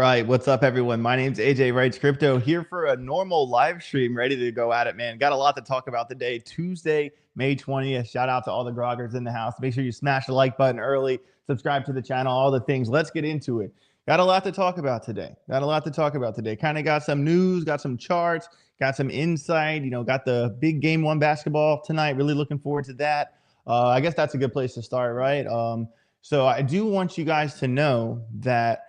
right, what's up, everyone? My name's AJ Writes Crypto here for a normal live stream, ready to go at it, man. Got a lot to talk about today, Tuesday, May 20th. Shout out to all the groggers in the house. Make sure you smash the like button early, subscribe to the channel, all the things. Let's get into it. Got a lot to talk about today. Kind of got some news, got some charts, got some insight. Got the big game one basketball tonight. Really looking forward to that. I guess that's a good place to start, right? So I do want you guys to know that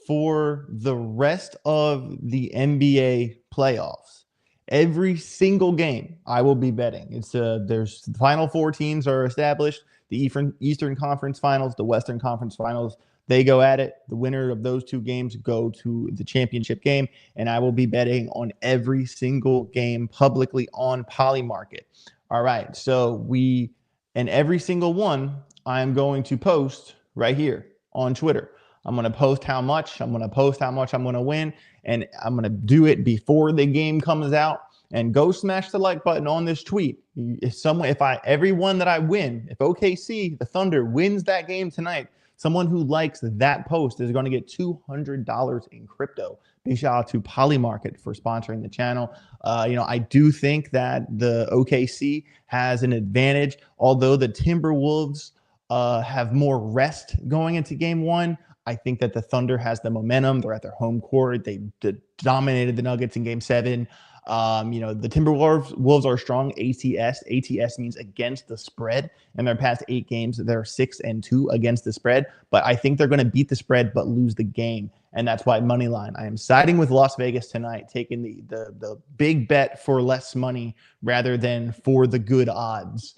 for the rest of the NBA playoffs, every single game I will be betting. There's the final four teams are established. The Eastern Conference Finals, the Western Conference Finals, they go at it. The winner of those two games go to the championship game, and I will be betting on every single game publicly on Polymarket. All right, and every single one I'm going to post right here on Twitter. I'm going to post how much I'm going to win, and I'm going to do it before the game comes out. And go smash the like button on this tweet. Everyone that I win, if OKC, the Thunder, wins that game tonight, someone who likes that post is going to get $200 in crypto. Big shout out to Polymarket for sponsoring the channel. I do think that the OKC has an advantage, although the Timberwolves have more rest going into game one. I think that the Thunder has the momentum. They're at their home court. They dominated the Nuggets in game 7. The Timberwolves are strong. ATS means against the spread. In their past 8 games, they're 6-2 against the spread. But I think they're going to beat the spread but lose the game. And that's why money line. I am siding with Las Vegas tonight, taking the big bet for less money rather than for the good odds.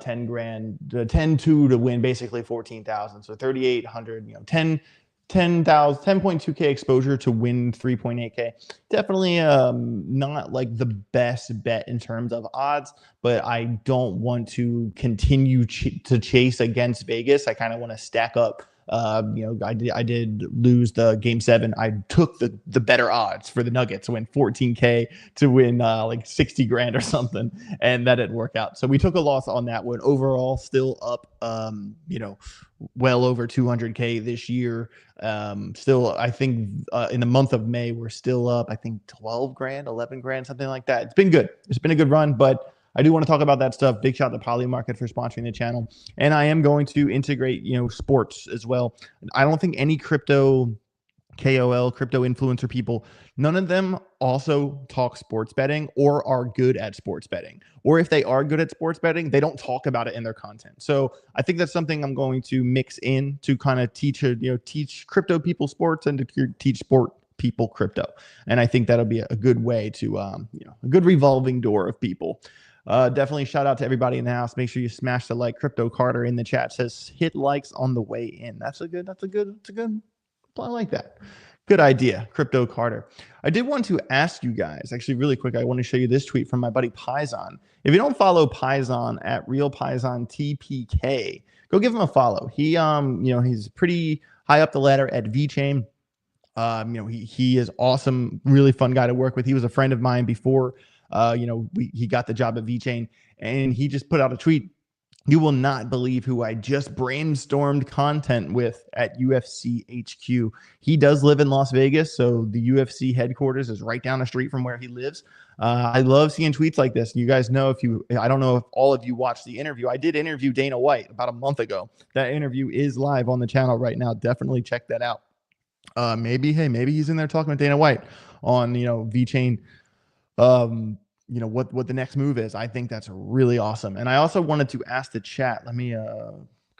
10 grand, 10-2 to win basically 14,000. So 3,800, 10,000, 10.2K exposure to win 3.8K. Definitely not like the best bet in terms of odds, but I don't want to continue to chase against Vegas. I kind of want to stack up. I did lose the game 7. I took the better odds for the Nuggets to win 14K to win like 60 grand or something, and that didn't work out. So we took a loss on that one. Overall, still up, well over 200K this year. Still, I think in the month of May, we're still up, I think 12 grand, 11 grand, something like that. It's been good. It's been a good run, but I do want to talk about that stuff. Big shout out to Polymarket for sponsoring the channel. And I am going to integrate, sports as well. I don't think any crypto KOL, crypto influencer people, none of them also talk sports betting or are good at sports betting. Or if they are good at sports betting, they don't talk about it in their content. So I think that's something I'm going to mix in to kind of teach crypto people sports and to teach sport people crypto. And I think that'll be a good way to, a good revolving door of people. Definitely shout out to everybody in the house. Make sure you smash the like. Crypto Carter in the chat says hit likes on the way in. That's a good. I like that. Good idea, Crypto Carter. I did want to ask you guys, actually really quick, I want to show you this tweet from my buddy Paisan. If you don't follow Paisan at Real Paisan TPK, go give him a follow. He he's pretty high up the ladder at VeChain. He is awesome, really fun guy to work with. He was a friend of mine before he got the job at VeChain, and he just put out a tweet. You will not believe who I just brainstormed content with at UFC HQ. He does live in Las Vegas, so the UFC headquarters is right down the street from where he lives. I love seeing tweets like this. You guys know, I don't know if all of you watched the interview. I did interview Dana White about a month ago. That interview is live on the channel right now. Definitely check that out. Maybe he's in there talking with Dana White on, VeChain. What the next move is. I think that's really awesome. And I also wanted to ask the chat. Let me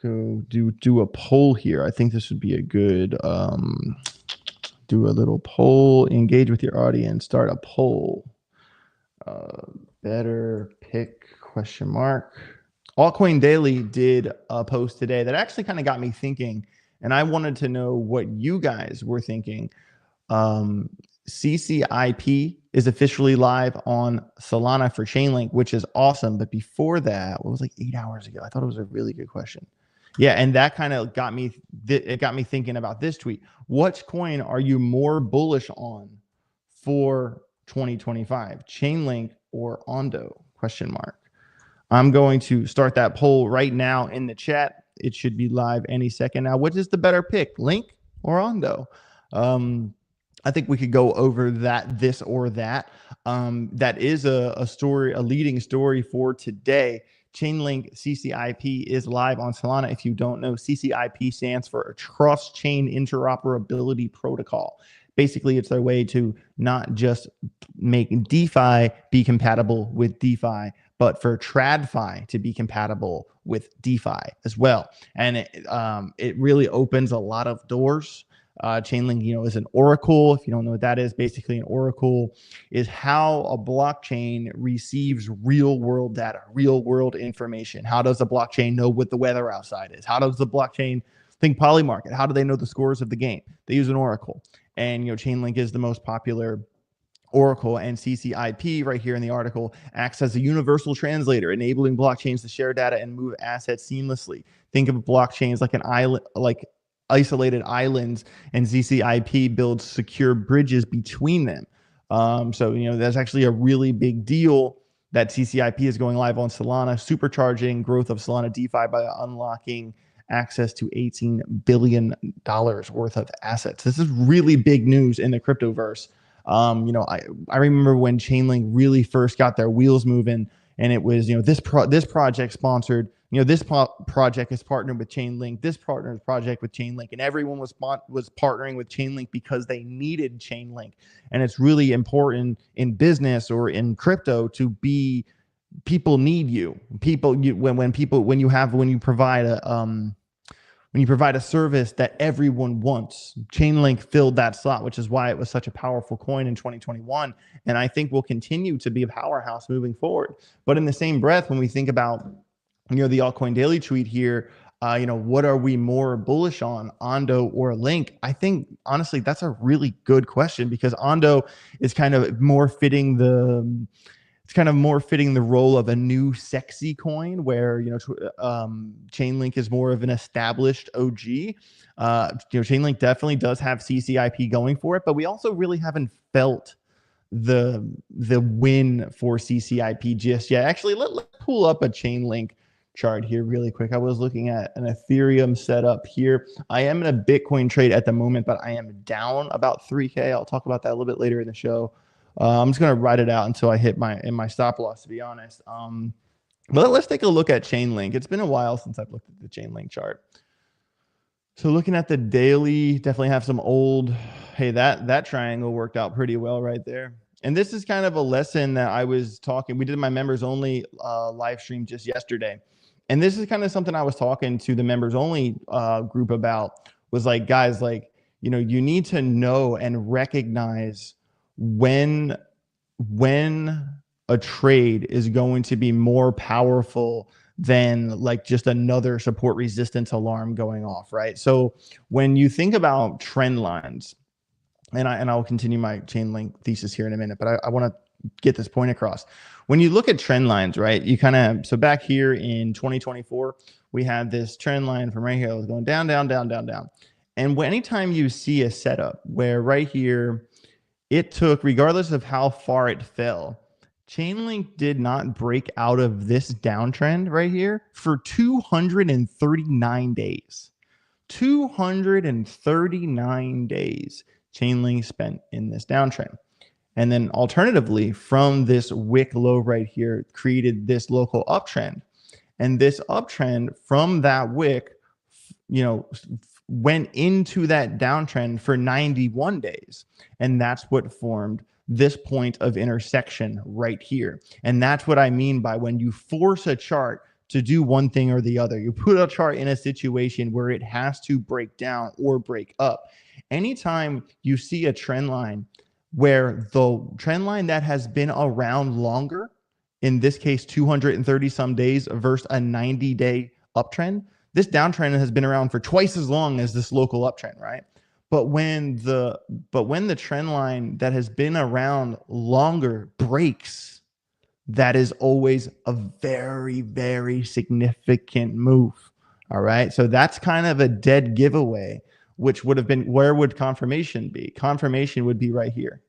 go do a poll here. I think this would be a good do a little poll, engage with your audience, start a poll. Better pick ? Altcoin Daily did a post today that actually kind of got me thinking, and I wanted to know what you guys were thinking. CCIP is officially live on Solana for Chainlink, which is awesome. But before that, what was like 8 hours ago? I thought it was a really good question. Yeah, and that kind of got me thinking about this tweet. What coin are you more bullish on for 2025? Chainlink or Ondo? ? I'm going to start that poll right now in the chat. It should be live any second now. What is the better pick, Link or Ondo? I think we could go over that, this or that. That is a story, a leading story for today. Chainlink CCIP is live on Solana. If you don't know, CCIP stands for a cross-chain interoperability protocol. Basically, it's their way to not just make DeFi be compatible with DeFi, but for TradFi to be compatible with DeFi as well. And it really opens a lot of doors. Chainlink, is an oracle. If you don't know what that is, basically an oracle is how a blockchain receives real world data, real world information. How does a blockchain know what the weather outside is? How does the blockchain think Polymarket? How do they know the scores of the game? They use an oracle. And, Chainlink is the most popular oracle, and CCIP right here in the article acts as a universal translator, enabling blockchains to share data and move assets seamlessly. Think of blockchains like an island, like isolated islands, and CCIP builds secure bridges between them. So, that's actually a really big deal that CCIP is going live on Solana, supercharging growth of Solana DeFi by unlocking access to $18 billion worth of assets. This is really big news in the cryptoverse. I remember when Chainlink really first got their wheels moving, and it was, this project sponsored, this project is partnered with Chainlink, this partnered project with Chainlink, and everyone was partnering with Chainlink because they needed Chainlink. And it's really important in business or in crypto to be, people need you. When you provide a service that everyone wants. Chainlink filled that slot, which is why it was such a powerful coin in 2021. And I think will continue to be a powerhouse moving forward. But in the same breath, when we think about, the altcoin daily tweet here, what are we more bullish on, Ondo or Link? I think, honestly, that's a really good question, because Ondo is kind of more fitting the role of a new sexy coin, where Chainlink is more of an established OG. Chainlink definitely does have CCIP going for it, but we also really haven't felt the win for CCIP just yet. Actually, let's pull up a Chainlink chart here really quick. I was looking at an Ethereum setup here. I am in a Bitcoin trade at the moment, but I am down about 3K. I'll talk about that a little bit later in the show. I'm just going to ride it out until I hit my stop loss, to be honest. But let's take a look at Chainlink. It's been a while since I've looked at the Chainlink chart. So looking at the daily, definitely have some old, hey, that triangle worked out pretty well right there. And this is kind of a lesson that I was talking, we did my members only live stream just yesterday. And this is kind of something I was talking to the members only group about, was like, guys, like, you need to know and recognize when a trade is going to be more powerful than like just another support resistance alarm going off, right? So when you think about trend lines, and I'll continue my Chainlink thesis here in a minute, but I want to get this point across. When you look at trend lines, right, you kind of, so back here in 2024, we had this trend line from right here, it was going down, down, down, down, down. And anytime you see a setup where right here, it took, regardless of how far it fell, Chainlink did not break out of this downtrend right here for 239 days. 239 days Chainlink spent in this downtrend. And then alternatively, from this wick low right here, created this local uptrend. And this uptrend from that wick, went into that downtrend for 91 days. And that's what formed this point of intersection right here. And that's what I mean by when you force a chart to do one thing or the other. You put a chart in a situation where it has to break down or break up. Anytime you see a trend line where the trend line that has been around longer, in this case 230 some days versus a 90-day uptrend, this downtrend has been around for twice as long as this local uptrend, right? But when the trend line that has been around longer breaks, that is always a very, very significant move. All right. So that's kind of a dead giveaway, which would have been, where would confirmation be? Confirmation would be right here,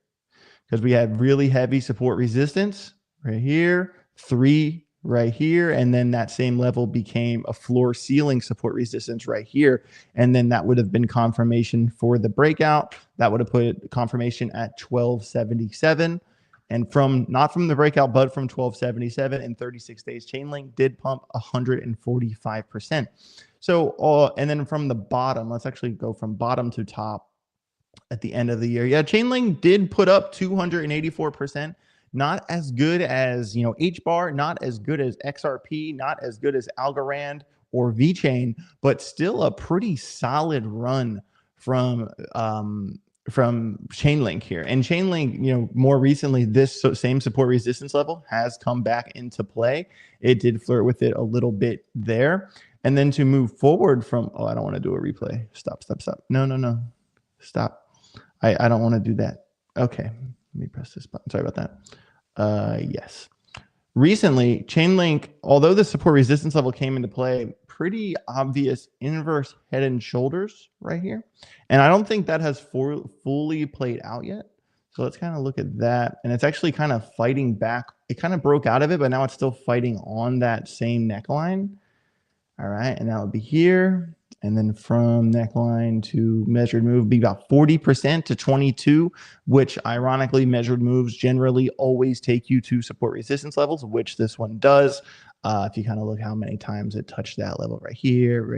because we had really heavy support resistance right here, 3 right here, and then that same level became a floor ceiling support resistance right here, and then that would have been confirmation for the breakout. That would have put confirmation at 1277, and from not from the breakout but from 1277 in 36 days, Chainlink did pump 145%. So and then from the bottom, let's actually go from bottom to top at the end of the year. Yeah, Chainlink did put up 284%. Not as good as, you know, HBAR, not as good as XRP, not as good as Algorand or VeChain, but still a pretty solid run from Chainlink here. And Chainlink, you know, more recently, this same support resistance level has come back into play. It did flirt with it a little bit there. And then to move forward from, oh, I don't want to do a replay. Stop. No. Stop. I don't want to do that. Okay. Let me press this button. Sorry about that. Yes. Recently, Chainlink, although the support resistance level came into play, pretty obvious inverse head and shoulders right here. And I don't think that has fully played out yet. So let's kind of look at that. And it's actually kind of fighting back. It kind of broke out of it, but now it's still fighting on that same neckline. All right. And that would be here. And then from neckline to measured move be about 40% to 22, which ironically measured moves generally always take you to support resistance levels, which this one does. If you kind of look how many times it touched that level right here,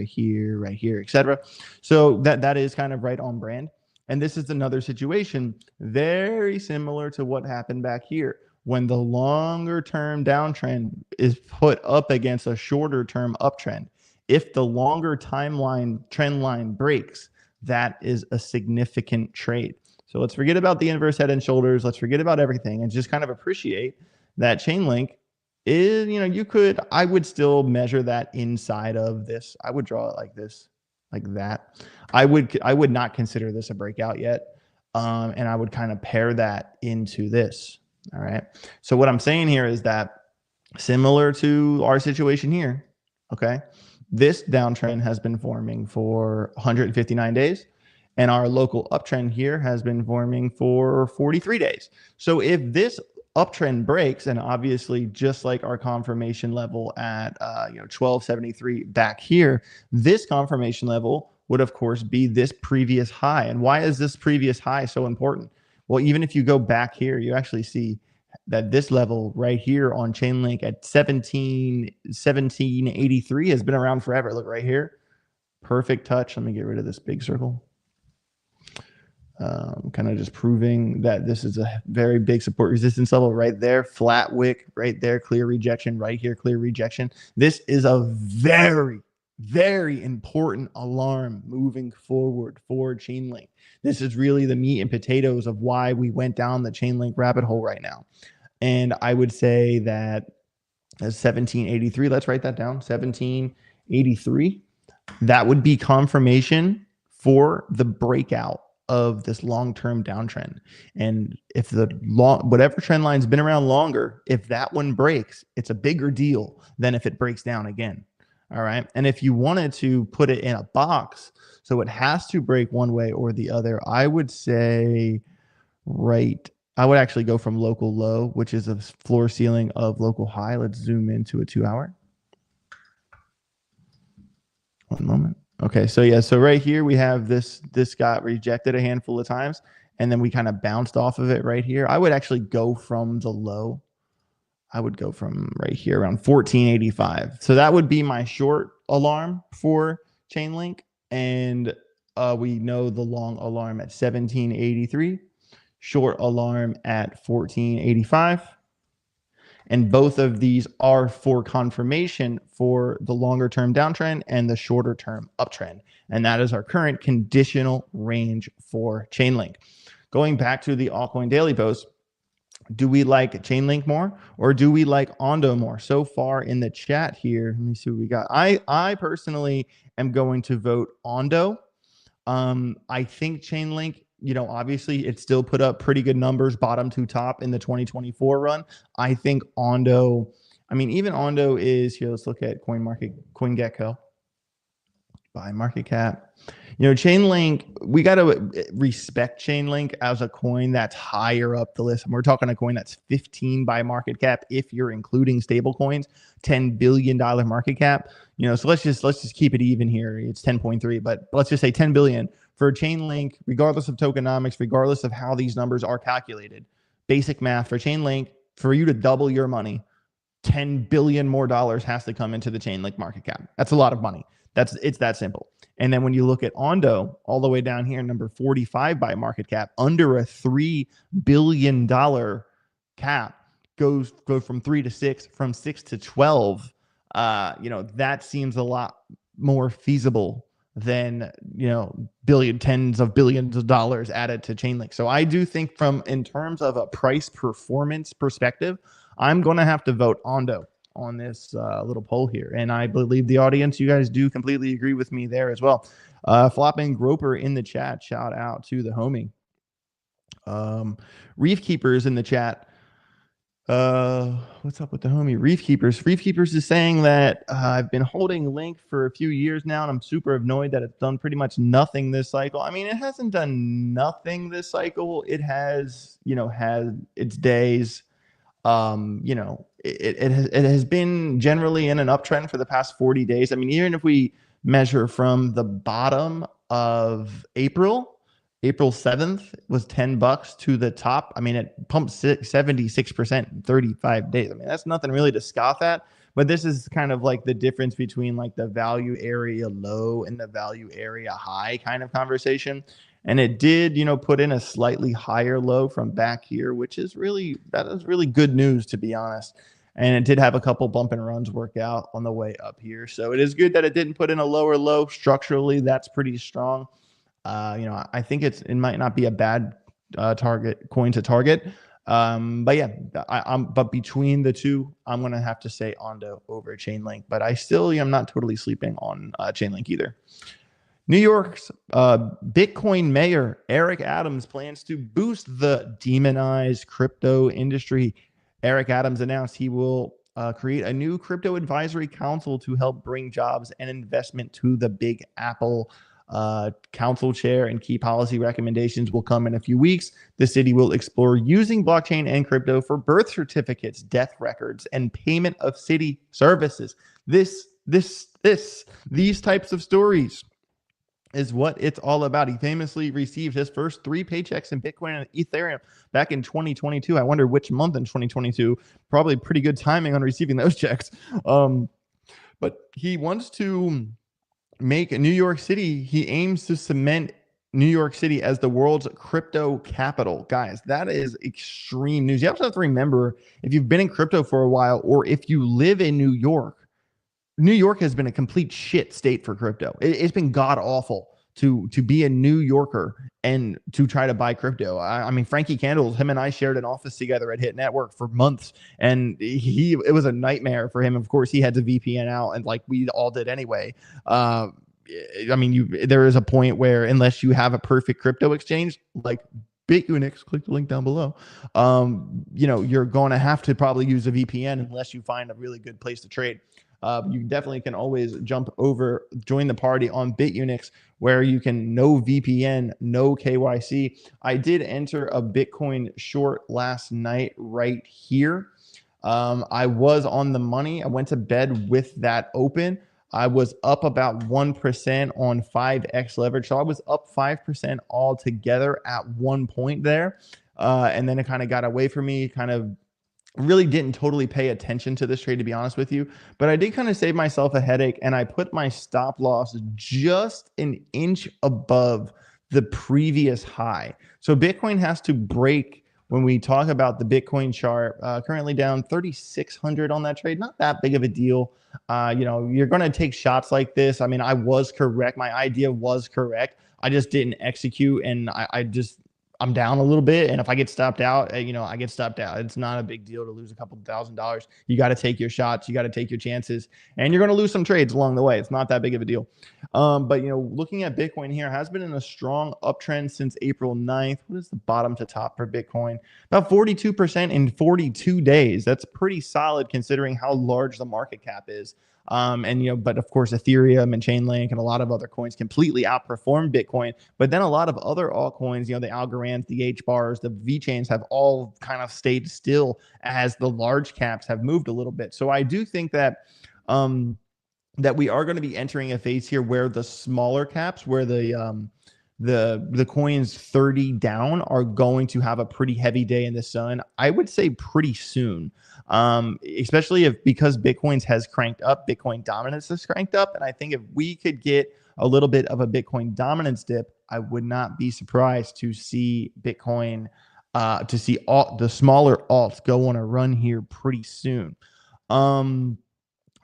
etc. So that is kind of right on brand. And this is another situation very similar to what happened back here when the longer term downtrend is put up against a shorter term uptrend. If the longer timeline trend line breaks, that is a significant trade. So let's forget about the inverse head and shoulders. Let's forget about everything and just kind of appreciate that Chainlink is, you know, I would still measure that inside of this. I would draw it like this, like that. I would not consider this a breakout yet. And I would kind of pair that into this. All right. So what I'm saying here is that similar to our situation here, okay, this downtrend has been forming for 159 days, and our local uptrend here has been forming for 43 days. So if this uptrend breaks, and obviously just like our confirmation level at 1273 back here, this confirmation level would of course be this previous high. And why is this previous high so important? Well, even if you go back here, you actually see that this level right here on Chainlink at 1783 has been around forever. Look right here. Perfect touch. Let me get rid of this big circle. Kind of just proving that this is a very big support resistance level right there. Flat wick right there. Clear rejection right here. Clear rejection. This is a very, very important alarm moving forward for Chainlink. This is really the meat and potatoes of why we went down the Chainlink rabbit hole right now. And I would say that as 1783, let's write that down, 1783, that would be confirmation for the breakout of this long-term downtrend. And if whatever trend line's been around longer, if that one breaks, it's a bigger deal than if it breaks down again. All right. And if you wanted to put it in a box, so it has to break one way or the other, I would say, I would actually go from local low, which is a floor ceiling of local high. Let's zoom into a 2 hour. One moment. Okay. So yeah. So right here we have this got rejected a handful of times, and then we kind of bounced off of it right here. I would actually go from the low. I would go from right here around 1485. So that would be my short alarm for Chainlink. And we know the long alarm at 1783, short alarm at 1485. And both of these are for confirmation for the longer term downtrend and the shorter term uptrend. And that is our current conditional range for Chainlink. Going back to the altcoin daily post, do we like Chainlink more or do we like Ondo more? So far in the chat here, let me see what we got. I personally am going to vote Ondo. I think Chainlink, you know, obviously it still put up pretty good numbers bottom to top in the 2024 run. I think Ondo, I mean, even Ondo is here. Let's look at CoinGecko. by market cap. You know, Chainlink, we got to respect Chainlink as a coin that's higher up the list. And we're talking a coin that's 15 by market cap if you're including stable coins, $10 billion market cap. You know, so let's just keep it even here. It's 10.3, but let's just say 10 billion for Chainlink, regardless of tokenomics, regardless of how these numbers are calculated. Basic math for Chainlink, for you to double your money, $10 billion more has to come into the Chainlink market cap. That's a lot of money. It's that simple. And then when you look at Ondo, all the way down here, number 45 by market cap, under a $3 billion cap, go from 3 to 6, from 6 to 12. You know, that seems a lot more feasible than, you know, tens of billions of dollars added to Chainlink. So I do think in terms of a price performance perspective, I'm going to have to vote Ondo on this little poll here. And I believe the audience, you guys do completely agree with me there as well. Flopping Groper in the chat, shout out to the homie. Reef Keepers in the chat. What's up with the homie? Reef Keepers. Reef Keepers is saying that I've been holding Link for a few years now, and I'm super annoyed that it's done pretty much nothing this cycle. I mean, it hasn't done nothing this cycle. It has, you know, had its days. You know, it has been generally in an uptrend for the past 40 days. I mean, even if we measure from the bottom of April 7th was $10 to the top. I mean, it pumped 76% in 35 days. I mean, that's nothing really to scoff at, but this is kind of like the difference between like the value area low and the value area high kind of conversation. And it did, you know, put in a slightly higher low from back here, which is really good news, to be honest. And it did have a couple bump and runs work out on the way up here. So it is good that it didn't put in a lower low. Structurally, that's pretty strong. You know, I think it might not be a bad coin to target. But yeah, but between the two, I'm going to have to say Ondo over Chainlink. But I still am not totally sleeping on Chainlink either. New York's Bitcoin mayor, Eric Adams, plans to boost the demonized crypto industry. Eric Adams announced he will create a new crypto advisory council to help bring jobs and investment to the Big Apple. Council chair and key policy recommendations will come in a few weeks. The city will explore using blockchain and crypto for birth certificates, death records, and payment of city services. These types of stories is what it's all about. He famously received his first 3 paychecks in Bitcoin and Ethereum back in 2022. I wonder which month in 2022. Probably pretty good timing on receiving those checks. But he wants to make New York City, he aims to cement New York City as the world's crypto capital. Guys, that is extreme news. You also have to remember, if you've been in crypto for a while, or if you live in New York has been a complete shit state for crypto. It's been god awful to be a New Yorker and to try to buy crypto. I mean, Frankie Candles, him and I shared an office together at Hit Network for months, and it was a nightmare for him. Of course, he had to VPN out, and like we all did anyway. I mean, there is a point where unless you have a perfect crypto exchange, like Bitunix, click the link down below, you know, you're going to have to probably use a VPN unless you find a really good place to trade. You definitely can always join the party on Bitunix, where you can no VPN, no KYC. I did enter a Bitcoin short last night right here. I was on the money. I went to bed with that open. I was up about 1% on 5x leverage. So I was up 5% altogether at one point there. And then it kind of got away from me, kind of really didn't totally pay attention to this trade, to be honest with you, but I did kind of save myself a headache, and I put my stop loss just an inch above the previous high. So Bitcoin has to break. When we talk about the Bitcoin chart, currently down 3,600 on that trade, not that big of a deal. You know, you're going to take shots like this. I mean, I was correct. My idea was correct. I just didn't execute, and I'm down a little bit. And if I get stopped out, you know, I get stopped out. It's not a big deal to lose a couple $1,000s. You got to take your shots. You got to take your chances, and you're going to lose some trades along the way. It's not that big of a deal. But, you know, looking at Bitcoin here, has been in a strong uptrend since April 9th. What is the bottom to top for Bitcoin? About 42% in 42 days. That's pretty solid considering how large the market cap is. And but of course, Ethereum and Chainlink and a lot of other coins completely outperformed Bitcoin. But then a lot of other altcoins, the Algorands, the H bars, the VeChains have all kind of stayed still as the large caps have moved a little bit. So I do think that that we are going to be entering a phase here where the smaller caps, where the coins 30 down, are going to have a pretty heavy day in the sun. I would say pretty soon, especially because Bitcoin's has cranked up, Bitcoin dominance has cranked up, and I think if we could get a little bit of a Bitcoin dominance dip, I would not be surprised to see Bitcoin, to see all the smaller alts go on a run here pretty soon.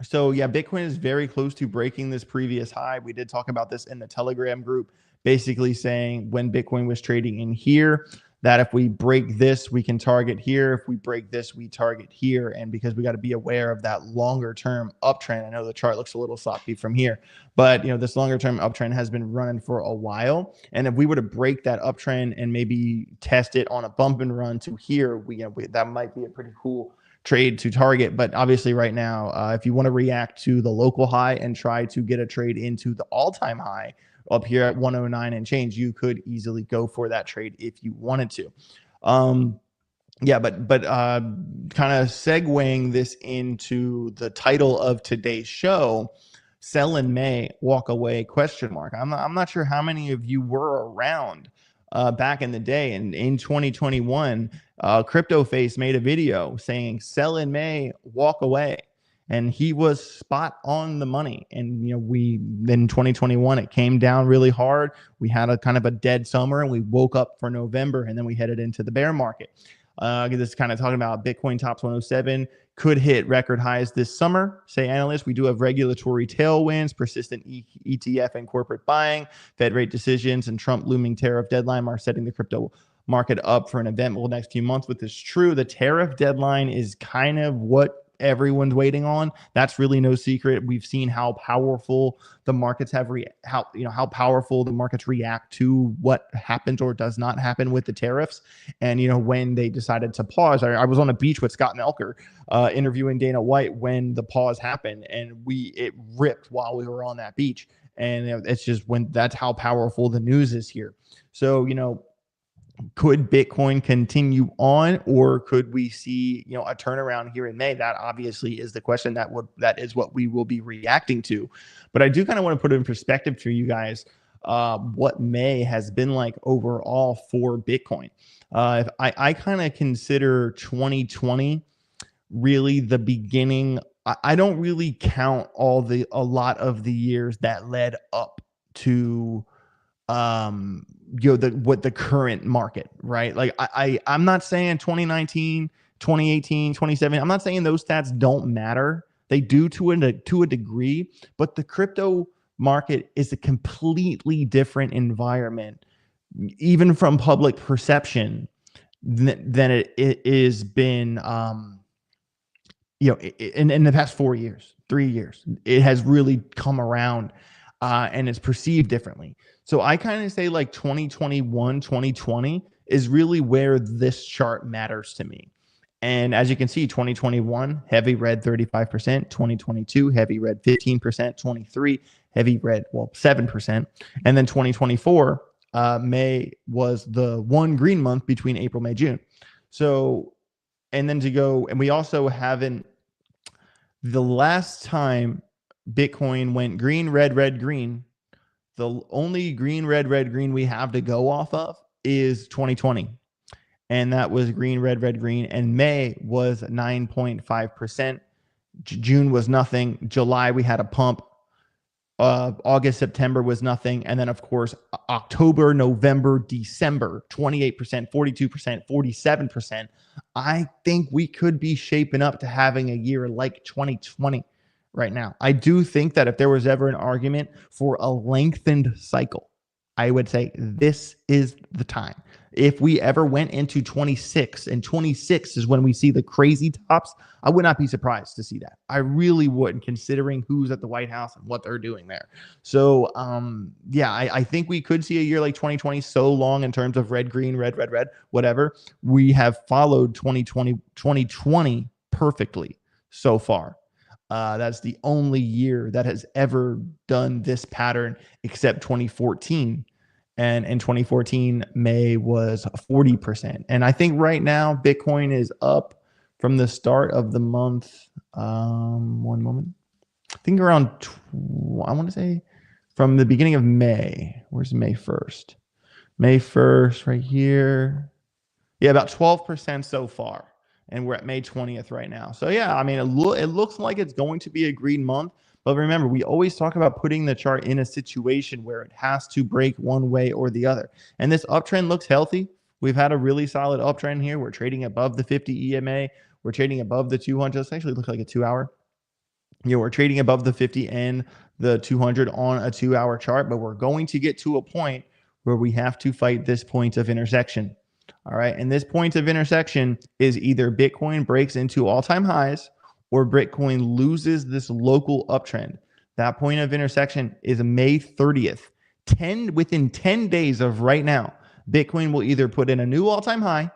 So yeah, Bitcoin is very close to breaking this previous high. We did talk about this in the Telegram group, basically saying when Bitcoin was trading in here, that if we break this, we can target here. If we break this, we target here. And because we got to be aware of that longer term uptrend. I know the chart looks a little sloppy from here, but this longer term uptrend has been running for a while. And if we were to break that uptrend and maybe test it on a bump and run to here, that might be a pretty cool trade to target. But obviously right now, if you want to react to the local high and try to get a trade into the all-time high up here at 109 and change, you could easily go for that trade if you wanted to. Yeah, but kind of segueing this into the title of today's show, sell in May, walk away, question mark. I'm not sure how many of you were around back in the day, and in 2021, CryptoFace made a video saying sell in May, walk away, and he was spot on the money. And in 2021 it came down really hard. We had a kind of a dead summer, and we woke up for November, and then we headed into the bear market. This is kind of talking about Bitcoin tops 107, could hit record highs this summer, say analysts. We do have regulatory tailwinds, persistent ETF and corporate buying, Fed rate decisions, and Trump looming tariff deadline are setting the crypto market up for an eventful next few months. With this true, the tariff deadline is kind of what everyone's waiting on. That's really no secret. We've seen how powerful the markets how powerful the markets react to what happens or does not happen with the tariffs. And when they decided to pause, I was on a beach with Scott Melker interviewing Dana White when the pause happened, and it ripped while we were on that beach. And it's just that's how powerful the news is here. So could Bitcoin continue on, or could we see a turnaround here in May? That obviously is the question that is what we will be reacting to. But I do kind of want to put it in perspective for you guys what May has been like overall for Bitcoin. If I kind of consider 2020 really the beginning. I don't really count a lot of the years that led up to the current market, right? Like I'm not saying 2019, 2018, 2017. I'm not saying those stats don't matter. They do to a degree, but the crypto market is a completely different environment, even from public perception, than it is been in the past 4 years, 3 years. It has really come around and it's perceived differently. So I kind of say like 2021, 2020 is really where this chart matters to me. And as you can see, 2021, heavy red 35%, 2022, heavy red 15%, 23, heavy red, 7%. And then 2024, May was the one green month between April, May, June. So, and then and we also haven't, the last time Bitcoin went green, red, red, green, the only green, red, red, green we have to go off of is 2020. And that was green, red, red, green. And May was 9.5%. June was nothing. July, we had a pump. August, September was nothing. And then, of course, October, November, December, 28%, 42%, 47%. I think we could be shaping up to having a year like 2020 right now. I do think that if there was ever an argument for a lengthened cycle, I would say this is the time. If we ever went into 26, and 26 is when we see the crazy tops, I would not be surprised to see that. I really wouldn't, considering who's at the White House and what they're doing there. So, yeah, I think we could see a year like 2020, so long in terms of red, green, red, red, red, whatever. We have followed 2020 perfectly so far. That's the only year that has ever done this pattern except 2014. And in 2014, May was 40%. And I think right now, Bitcoin is up from the start of the month. One moment. I think around, I want to say from the beginning of May. Where's May 1st? May 1st, right here. Yeah, about 12% so far. And we're at May 20th right now. So yeah, I mean, it looks like it's going to be a green month. But remember, we always talk about putting the chart in a situation where it has to break one way or the other. And this uptrend looks healthy. We've had a really solid uptrend here. We're trading above the 50 EMA. We're trading above the 200. This actually looks like a 2-hour. We're trading above the 50 and the 200 on a 2-hour chart. But we're going to get to a point where we have to fight this point of intersection. All right. And this point of intersection is either Bitcoin breaks into all-time highs or Bitcoin loses this local uptrend. That point of intersection is May 30th. Within 10 days of right now, Bitcoin will either put in a new all-time high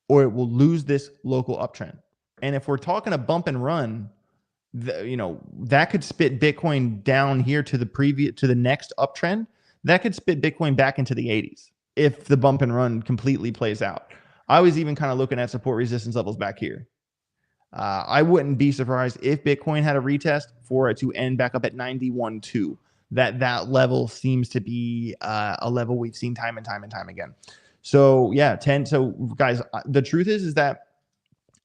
or it will lose this local uptrend. And if we're talking a bump and run, that could spit Bitcoin down here to the next uptrend. That could spit Bitcoin back into the 80s. If the bump and run completely plays out. I was even kind of looking at support resistance levels back here. I wouldn't be surprised if Bitcoin had a retest for it to end back up at 91.2. That level seems to be a level we've seen time and time and time again. So yeah, so guys, the truth is that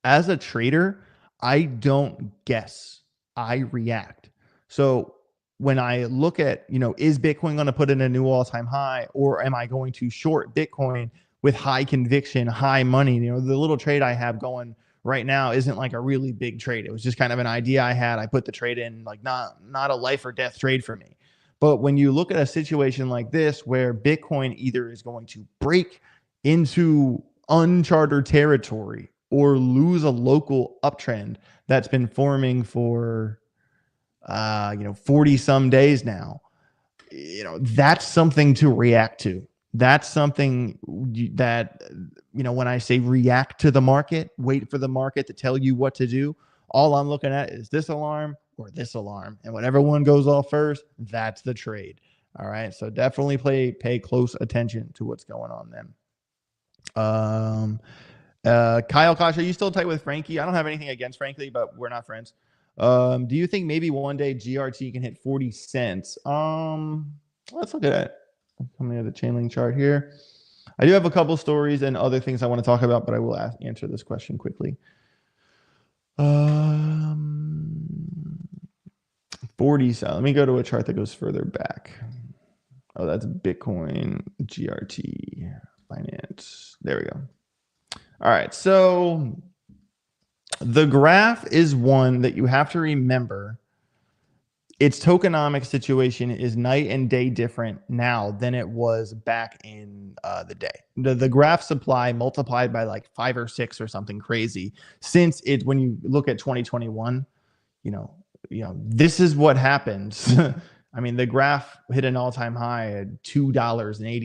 as a trader, I don't guess, I react. So when I look at, is Bitcoin going to put in a new all-time high, or am I going to short Bitcoin with high conviction, high money? The little trade I have going right now isn't like a really big trade. It was just kind of an idea I had. I put the trade in, like not a life or death trade for me. But when you look at a situation like this, where Bitcoin either is going to break into uncharted territory or lose a local uptrend that's been forming for 40 some days now, that's something to react to. That's something that, when I say react to the market, wait for the market to tell you what to do, all I'm looking at is this alarm or this alarm. And whatever one goes off first, that's the trade. All right. So definitely pay close attention to what's going on then. Kyle Kosh, are you still tight with Frankie? I don't have anything against Frankie, but we're not friends. Do you think maybe one day GRT can hit 40 cents? Let's look at it. Coming at the Chainlink chart here. I do have a couple stories and other things I want to talk about, but I will answer this question quickly. 40 cents. Let me go to a chart that goes further back. Oh, that's Bitcoin GRT finance. There we go. All right. So the graph is one that you have to remember. Its tokenomics situation is night and day different now than it was back in the day. The graph supply multiplied by like 5 or 6 or something crazy, since when you look at 2021, this is what happens. I mean, the graph hit an all-time high at $2.87 in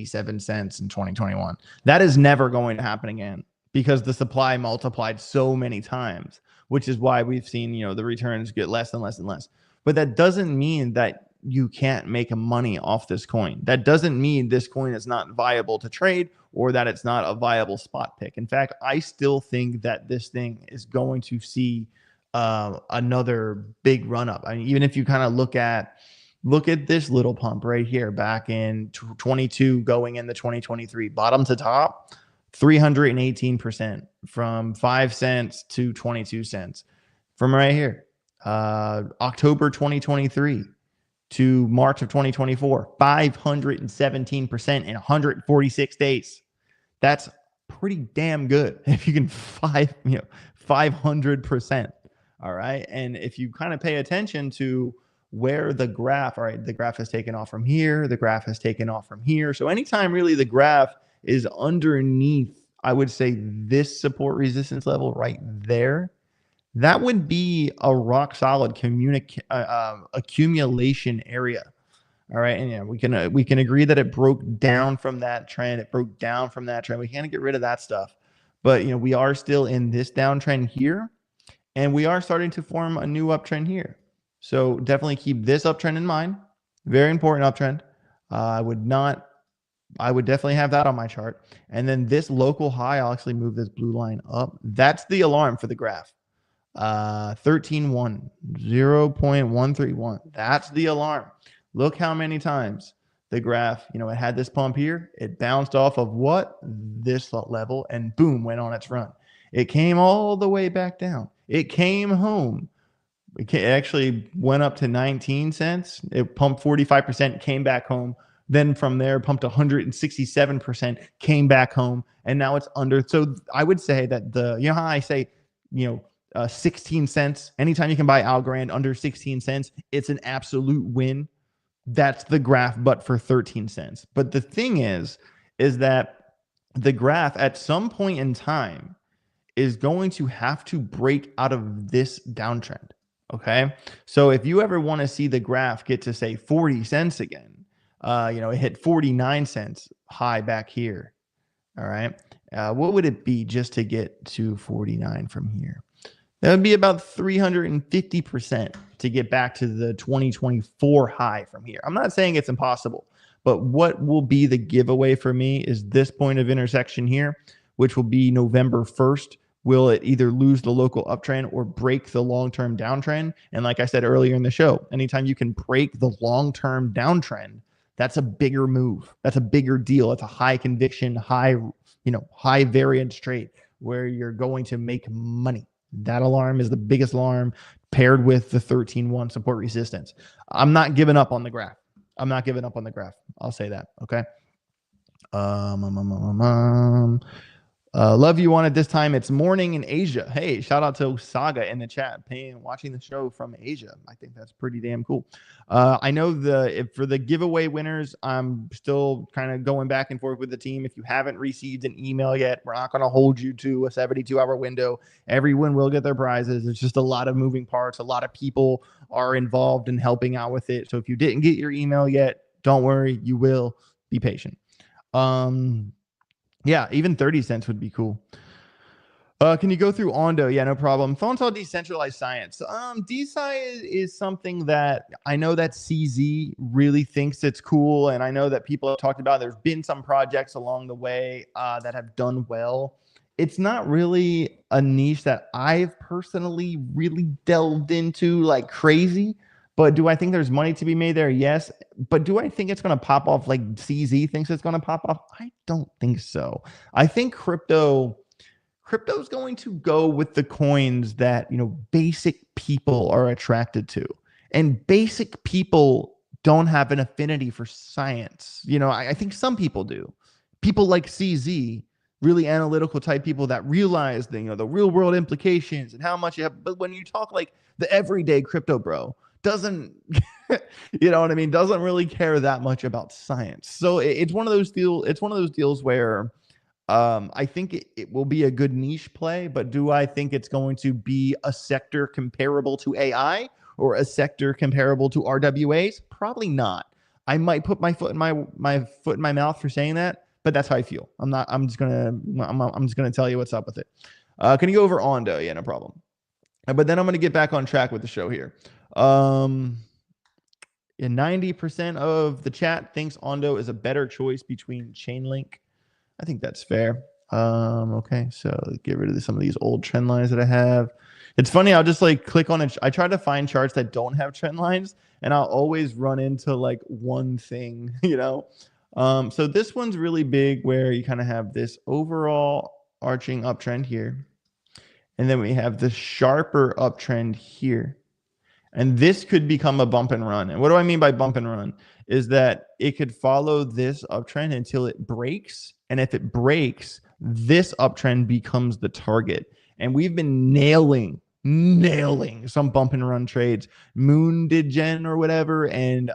2021. That is never going to happen again, because the supply multiplied so many times, which is why we've seen, the returns get less and less and less. But that doesn't mean that you can't make money off this coin. That doesn't mean this coin is not viable to trade or that it's not a viable spot pick. In fact, I still think that this thing is going to see another big run up. I mean, even if you kind of look at this little pump right here back in 22 going into 2023, bottom to top, 318% from 5 cents to 22 cents from right here. October 2023 to March of 2024, 517% in 146 days. That's pretty damn good if you can 500%. All right. And if you kind of pay attention to where the graph, all right, the graph has taken off from here, the graph has taken off from here. So anytime really the graph is underneath, I would say, this support resistance level right there, that would be a rock solid accumulation area. All right. And we can agree that it broke down from that trend. It broke down from that trend. We can't get rid of that stuff. But we are still in this downtrend here, and we are starting to form a new uptrend here. So definitely keep this uptrend in mind. Very important uptrend. I would definitely have that on my chart. And then this local high, I'll actually move this blue line up. That's the alarm for the graph. 13.1, 0.131. That's the alarm. Look how many times the graph, it had this pump here. It bounced off of what? This level, and boom, went on its run. It came all the way back down. It came home. It actually went up to 19 cents. It pumped 45%, came back home. Then from there, pumped 167%, came back home, and now it's under. So I would say that how I say, 16 cents. Anytime you can buy Algorand under 16 cents, it's an absolute win. That's the graph, but for 13 cents. But the thing is that the graph at some point in time is going to have to break out of this downtrend. Okay. So if you ever want to see the graph get to say 40 cents again, it hit 49 cents high back here. All right. What would it be just to get to 49 from here? That would be about 350% to get back to the 2024 high from here. I'm not saying it's impossible, but what will be the giveaway for me is this point of intersection here, which will be November 1st. Will it either lose the local uptrend or break the long-term downtrend? And like I said earlier in the show, anytime you can break the long-term downtrend, that's a bigger move. That's a bigger deal. It's a high conviction, high variance trade where you're going to make money. That alarm is the biggest alarm paired with the 13.1 support resistance. I'm not giving up on the graph. I'll say that. Okay. Love you on it this time. It's morning in Asia. Hey, shout out to Saga in the chat, watching the show from Asia. I think that's pretty damn cool. I know for the giveaway winners, I'm still kind of going back and forth with the team. If you haven't received an email yet, we're not going to hold you to a 72-hour window. Everyone will get their prizes. It's just a lot of moving parts. A lot of people are involved in helping out with it. So if you didn't get your email yet, don't worry. You will. Be patient. Yeah, even 30 cents would be cool. Can you go through Ondo? Yeah, no problem. Phone's all decentralized science. DeSci is something that I know that CZ really thinks it's cool, and I know that people have talked about. There's been some projects along the way that have done well. It's not really a niche that I've personally really delved into like crazy. But do I think there's money to be made there? Yes. But do I think it's going to pop off like CZ thinks it's going to pop off? I don't think so. I think crypto's going to go with the coins that, basic people are attracted to. And basic people don't have an affinity for science. I think some people do. People like CZ, really analytical type people that realize the real world implications and how much you have. But when you talk like the everyday crypto bro, doesn't doesn't really care that much about science. So it's one of those deals where I think it will be a good niche play, but do I think it's going to be a sector comparable to AI or a sector comparable to RWAs? Probably not. I might put my foot in my mouth for saying that, but that's how I feel. I'm just gonna tell you what's up with it. Can you go over Ondo? Yeah, no problem. But then I'm gonna get back on track with the show here. 90% of the chat thinks Ondo is a better choice between Chainlink. I think that's fair. Okay, so get rid of some of these old trend lines that I have. It's funny, I'll just like click on it. I try to find charts that don't have trend lines, and I'll always run into like one thing, So this one's really big where you kind of have this overall arching uptrend here. And then we have the sharper uptrend here. And this could become a bump and run. And what do I mean by bump and run? Is that it could follow this uptrend until it breaks. And if it breaks, this uptrend becomes the target. And we've been nailing some bump and run trades. Moon did Gen or whatever, and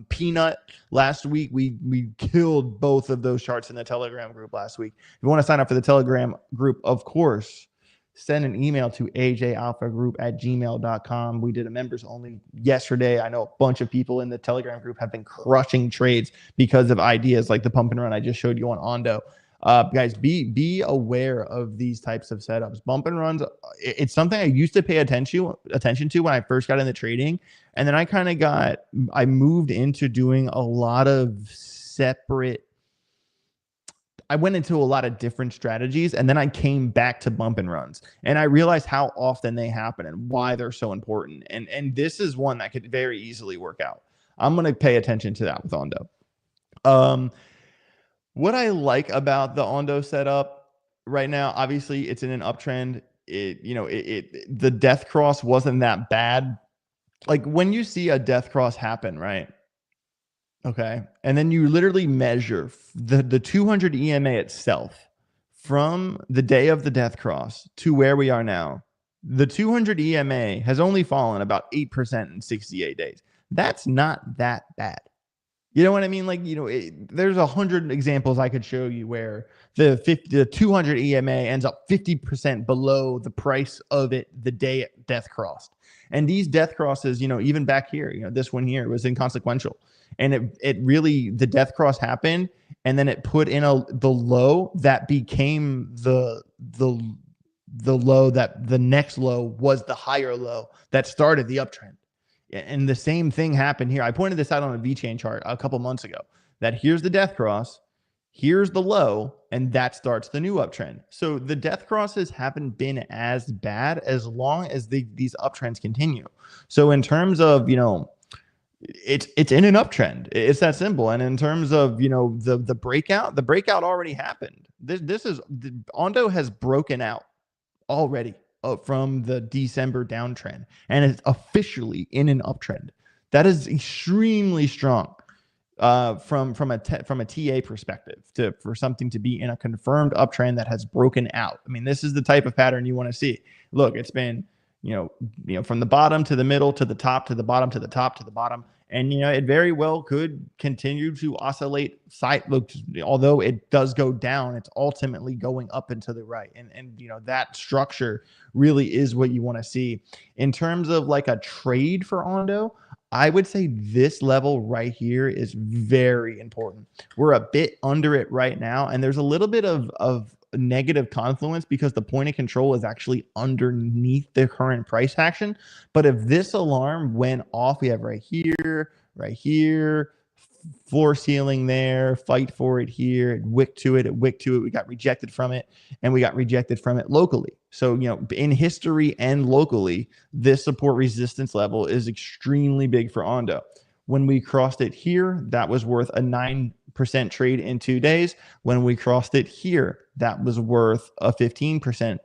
Peanut last week. We killed both of those charts in the Telegram group last week. If you want to sign up for the Telegram group, of course, send an email to ajalphagroup@gmail.com. We did a members only yesterday. I know a bunch of people in the Telegram group have been crushing trades because of ideas like the pump and run I just showed you on Ondo. Guys, be aware of these types of setups. Bump and runs, it's something I used to pay attention to when I first got into trading. And then I moved into doing a lot of I went into a lot of different strategies, and then I came back to bump and runs, and I realized how often they happen and why they're so important. And this is one that could very easily work out. I'm going to pay attention to that with Ondo. What I like about the Ondo setup right now, obviously it's in an uptrend. The death cross wasn't that bad. Like when you see a death cross happen, right? Okay. And then you literally measure the 200 EMA itself from the day of the death cross to where we are now. The 200 EMA has only fallen about 8% in 68 days. That's not that bad. You know what I mean? Like, there's 100 examples I could show you where the 200 EMA ends up 50% below the price of it the day it death crossed. And these death crosses, even back here, this one here was inconsequential. And it really, the death cross happened, and then it put in the low that became the low that the next low was the higher low that started the uptrend. And the same thing happened here. I pointed this out on a VeChain chart a couple months ago, that here's the death cross, here's the low, and that starts the new uptrend. So the death crosses haven't been as bad as long as these uptrends continue. So in terms of, it's in an uptrend. It's that simple. And in terms of, the breakout already happened. Ondo has broken out already from the December downtrend, and it's officially in an uptrend. That is extremely strong from a TA perspective for something to be in a confirmed uptrend that has broken out. I mean, this is the type of pattern you want to see. Look, it's been from the bottom to the middle to the top to the bottom to the top to the bottom. And, it very well could continue to oscillate although it does go down, it's ultimately going up and to the right. And that structure really is what you want to see. In terms of like a trade for Ondo, I would say this level right here is very important. We're a bit under it right now, and there's a little bit of negative confluence because the point of control is actually underneath the current price action. But if this alarm went off, we have right here, floor ceiling there, fight for it here, it wick to it, we got rejected from it, and we got rejected from it locally. So, in history and locally, this support resistance level is extremely big for Ondo. When we crossed it here, that was worth a 9% trade in 2 days. When we crossed it here, that was worth a 16%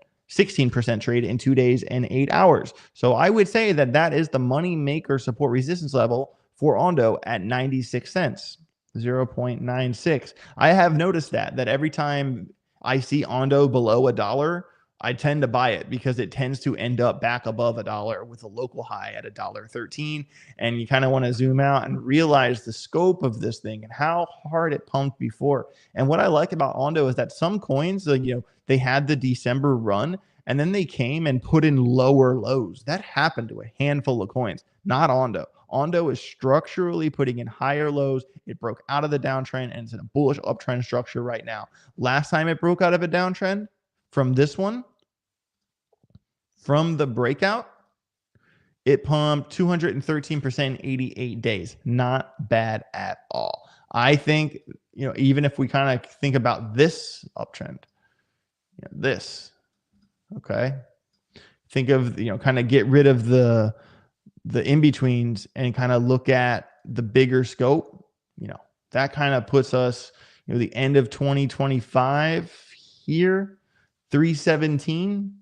trade in 2 days and 8 hours. So I would say that is the money maker support resistance level for Ondo at 96 cents, 0.96. I have noticed that every time I see Ondo below $1, I tend to buy it because it tends to end up back above $1 with a local high at $1.13. And you kind of want to zoom out and realize the scope of this thing and how hard it pumped before. And what I like about Ondo is that some coins, they had the December run and then they came and put in lower lows. That happened to a handful of coins, not Ondo. Ondo is structurally putting in higher lows. It broke out of the downtrend and it's in a bullish uptrend structure right now. Last time it broke out of a downtrend from this one, from the breakout, it pumped 213% 88 days. Not bad at all. I think, even if we kind of think about this uptrend, this, okay, think of, kind of get rid of the in-betweens and kind of look at the bigger scope, that kind of puts us, the end of 2025 here, 317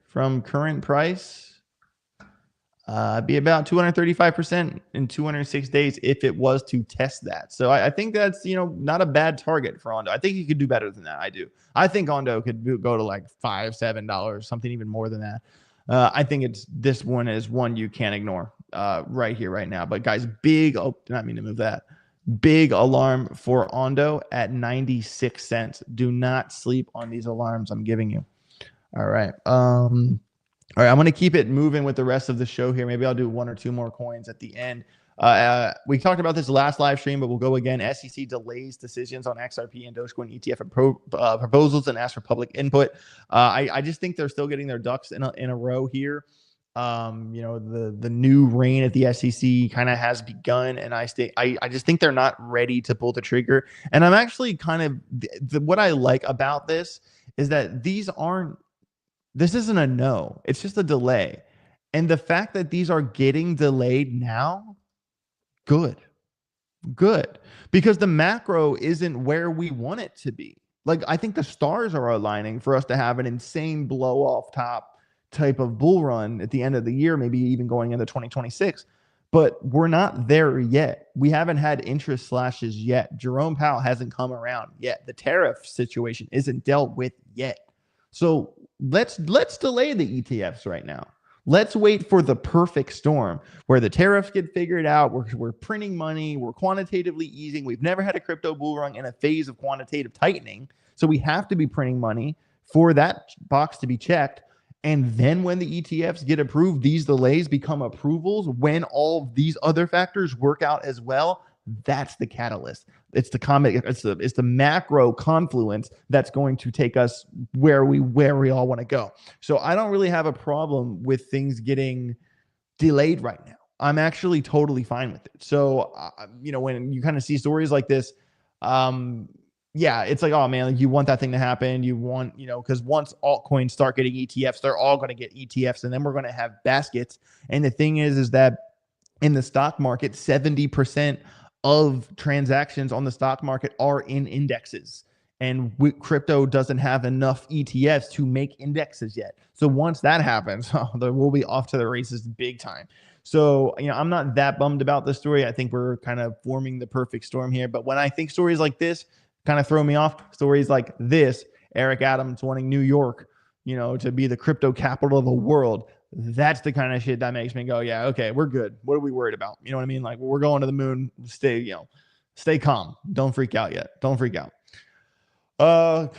from current price, be about 235% in 206 days if it was to test that. So I think that's, not a bad target for Ondo. I think you could do better than that. I do. I think Ondo could go to like $5, $7, something even more than that. I think this one is one you can't ignore right here, right now. But guys, did not mean to move that. Big alarm for Ondo at 96 cents. Do not sleep on these alarms I'm giving you. All right. All right. I'm going to keep it moving with the rest of the show here. Maybe I'll do one or two more coins at the end. We talked about this last live stream, but we'll go again. SEC delays decisions on XRP and Dogecoin ETF proposals and asks for public input. I just think they're still getting their ducks in a row here. The new reign at the SEC kind of has begun, and I just think they're not ready to pull the trigger. And I'm actually kind of what I like about this is that this isn't a no, it's just a delay. And the fact that these are getting delayed now, good, because the macro isn't where we want it to be. Like, I think the stars are aligning for us to have an insane blow off top type of bull run at the end of the year, maybe even going into 2026. But we're not there yet. We haven't had interest slashes yet. Jerome Powell hasn't come around yet. The tariff situation isn't dealt with yet. So let's delay the ETFs right now. Let's wait for the perfect storm where the tariffs get figured out. We're printing money. We're quantitatively easing. We've never had a crypto bull run in a phase of quantitative tightening. So we have to be printing money for that box to be checked. And then when the ETFs get approved, these delays become approvals. When all of these other factors work out as well, that's the catalyst. It's the macro confluence that's going to take us where we all want to go. So I don't really have a problem with things getting delayed right now. I'm actually totally fine with it. So when you kind of see stories like this, yeah, it's like, oh man, like you want that thing to happen. You want, because once altcoins start getting ETFs, they're all going to get ETFs, and then we're going to have baskets. And the thing is that in the stock market, 70% of transactions on the stock market are in indexes, and crypto doesn't have enough ETFs to make indexes yet. So once that happens, we'll be off to the races big time. So, I'm not that bummed about this story. I think we're kind of forming the perfect storm here. But when I think stories like this kind of throw me off, stories like this, Eric Adams wanting New York, to be the crypto capital of the world, that's the kind of shit that makes me go, yeah, okay, we're good. What are we worried about? You know what I mean? Like, we're going to the moon. Stay calm. Don't freak out yet. Don't freak out.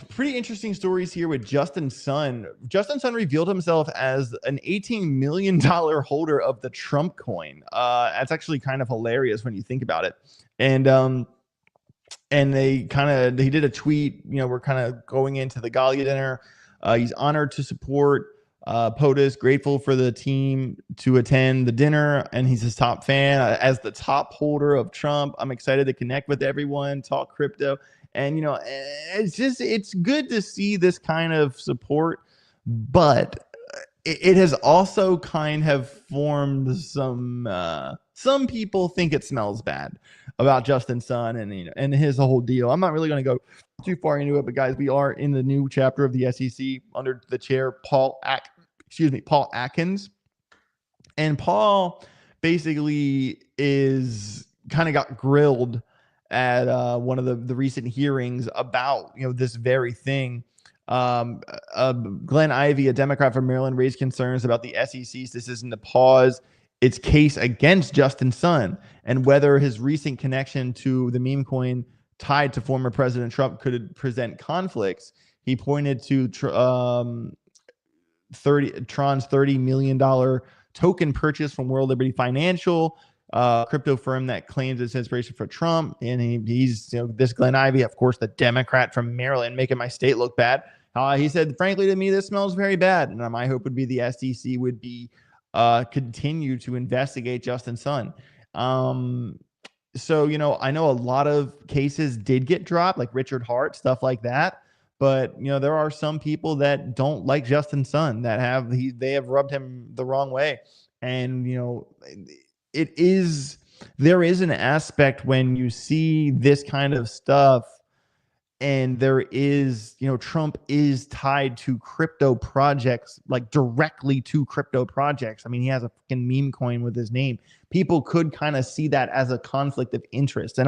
Pretty interesting stories here with Justin Sun. Justin Sun revealed himself as an $18 million holder of the Trump coin. That's actually kind of hilarious when you think about it. And he did a tweet, we're kind of going into the gala dinner. He's honored to support POTUS, grateful for the team to attend the dinner, and he's his top fan. As the top holder of Trump, I'm excited to connect with everyone, talk crypto. And, it's good to see this kind of support, but it has also kind of formed some people think it smells bad about Justin Sun and his whole deal. I'm not really going to go too far into it, but guys, we are in the new chapter of the SEC under the chair Paul Atkins, and Paul basically is kind of got grilled at one of the recent hearings about this very thing. Glenn Ivey, a Democrat from Maryland, raised concerns about the SEC's decision to pause its case against Justin Sun and whether his recent connection to the meme coin tied to former President Trump could present conflicts. He pointed to Tron's $30 million token purchase from World Liberty Financial, crypto firm that claims it's inspiration for Trump. And he's this Glenn Ivey, of course, the Democrat from Maryland, making my state look bad. He said, frankly, to me, this smells very bad. And my hope would be the SEC would be continue to investigate Justin Sun. So, I know a lot of cases did get dropped, like Richard Hart, stuff like that. But, there are some people that don't like Justin Sun that they have rubbed him the wrong way. And, there is an aspect when you see this kind of stuff, and there is, Trump is tied to crypto projects, like directly to crypto projects. I mean, he has a fucking meme coin with his name. People could kind of see that as a conflict of interest.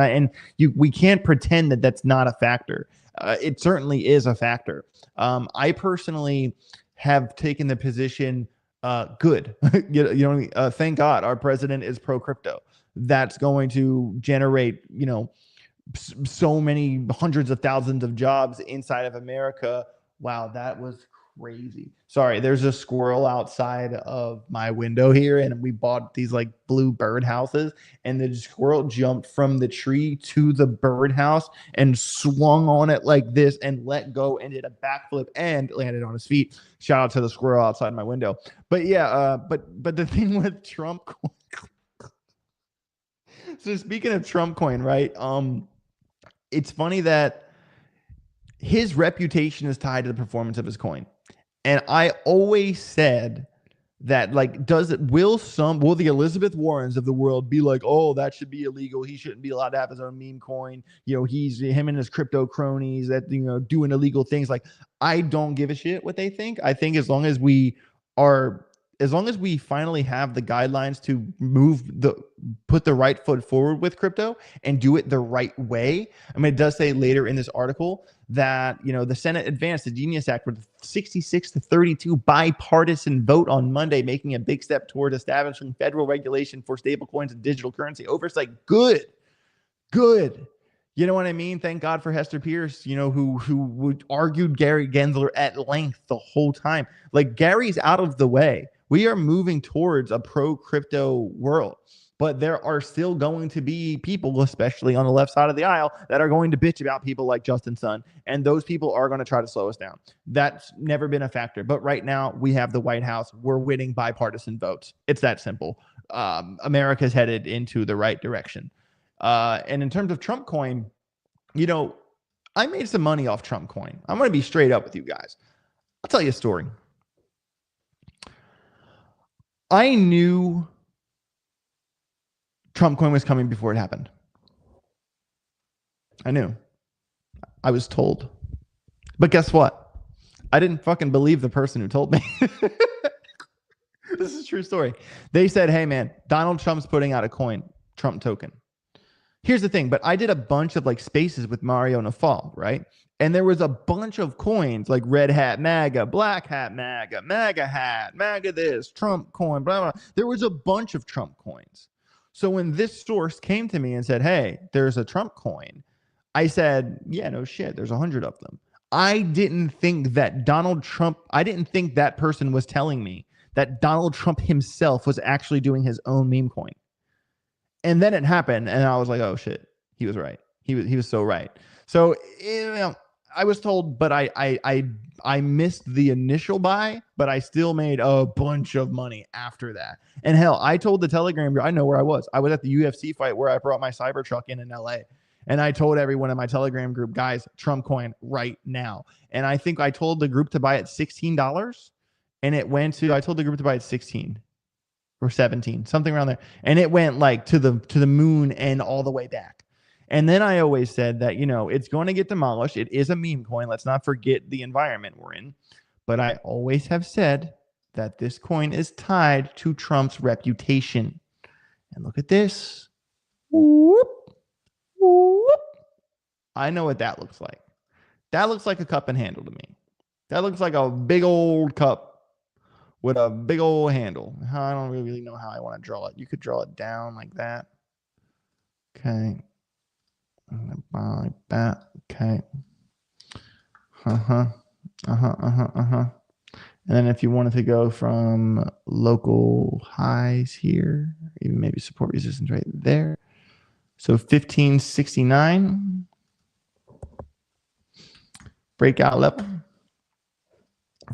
We can't pretend that that's not a factor. It certainly is a factor. I personally have taken the position, good. Thank God our president is pro crypto. That's going to generate, so many hundreds of thousands of jobs inside of America. Wow, that was crazy. Sorry, there's a squirrel outside of my window here, and we bought these like blue bird houses, and the squirrel jumped from the tree to the birdhouse and swung on it like this and let go and did a backflip and landed on his feet. Shout out to the squirrel outside my window. But yeah, but the thing with Trump coin. So speaking of Trump coin, right? It's funny that his reputation is tied to the performance of his coin. And I always said that, like, will the Elizabeth Warrens of the world be like, oh, that should be illegal, he shouldn't be allowed to have his own meme coin, him and his crypto cronies that doing illegal things? Like, I don't give a shit what they think. I think as long as we finally have the guidelines to put the right foot forward with crypto and do it the right way. I mean, it does say later in this article that, the Senate advanced the Genius Act with 66-32 bipartisan vote on Monday, making a big step toward establishing federal regulation for stablecoins and digital currency oversight. Good. You know what I mean? Thank God for Hester Pierce, who argued Gary Gensler at length the whole time. Like, Gary's out of the way. We are moving towards a pro-crypto world, but there are still going to be people, especially on the left side of the aisle, that are going to bitch about people like Justin Sun, and those people are going to try to slow us down. That's never been a factor, but right now we have the White House. We're winning bipartisan votes. It's that simple. America's headed into the right direction. And in terms of Trump coin, I made some money off Trump coin. I'm going to be straight up with you guys. I'll tell you a story. I knew Trump coin was coming before it happened. I knew. I was told. But guess what? I didn't fucking believe the person who told me. This is a true story. They said, hey, man, Donald Trump's putting out a coin, Trump token. Here's the thing, but I did a bunch of like spaces with Mario Nafal, right? And there was a bunch of coins like Red Hat MAGA, Black Hat MAGA, MAGA Hat, MAGA this, Trump coin, blah, blah. There was a bunch of Trump coins. So when this source came to me and said, hey, there's a Trump coin, I said, yeah, no shit, there's 100 of them. I didn't think that that person was telling me that Donald Trump himself was actually doing his own meme coin. And then it happened, and I was like, oh shit, he was right. He was so right. So I was told, but I missed the initial buy, but I still made a bunch of money after that. And hell, I told the Telegram group, I know where I was. I was at the UFC fight where I brought my Cybertruck in LA. And I told everyone in my Telegram group, guys, Trump coin right now. And I think I told the group to buy it $16, and it went to, I told the group to buy it 16 or 17, something around there. And it went like to the moon and all the way back. And then I always said that, it's going to get demolished. It is a meme coin. Let's not forget the environment we're in. But I always have said that this coin is tied to Trump's reputation. And look at this. Whoop, whoop. I know what that looks like. That looks like a cup and handle to me. That looks like a big old cup with a big old handle. I don't really know how I want to draw it. You could draw it down like that. Okay. Like that. Okay. And then if you wanted to go from local highs here, even maybe support resistance right there. So 1569 breakout level.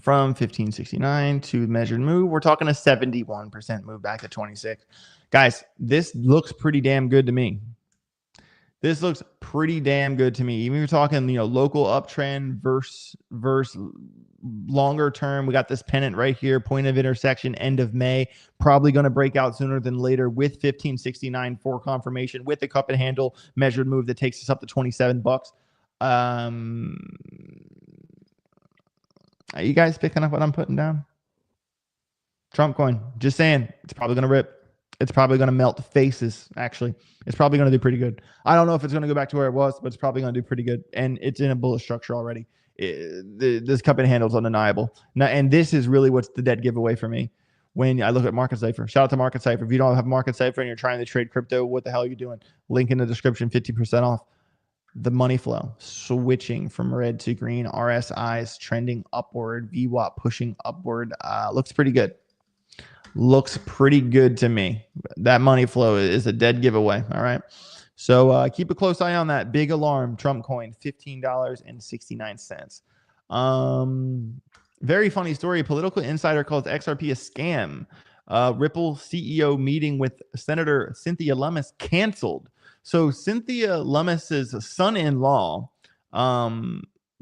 From 1569 to measured move, we're talking a 71% move back to 26. Guys, this looks pretty damn good to me. This looks pretty damn good to me. Even if you're talking, local uptrend versus longer term, we got this pennant right here, point of intersection, end of May, probably going to break out sooner than later with 1569 for confirmation with the cup and handle measured move that takes us up to $27. Are you guys picking up what I'm putting down? Trump coin. Just saying. It's probably going to rip. It's probably going to melt faces, actually. It's probably going to do pretty good. I don't know if it's going to go back to where it was, but it's probably going to do pretty good. And it's in a bullish structure already. This cup and handle is undeniable. Now, and this is really what's the dead giveaway for me when I look at Market Cypher. Shout out to Market Cypher. If you don't have Market Cypher and you're trying to trade crypto, what the hell are you doing? Link in the description, 50% off. the money flow switching from red to green, RSIs trending upward, VWAP pushing upward. Looks pretty good. Looks pretty good to me. That money flow is a dead giveaway. All right. So keep a close eye on that big alarm. Trump coin, $15.69. Very funny story. A political insider calls XRP a scam. Ripple CEO meeting with Senator Cynthia Lummis canceled. So Cynthia Lummis's son-in-law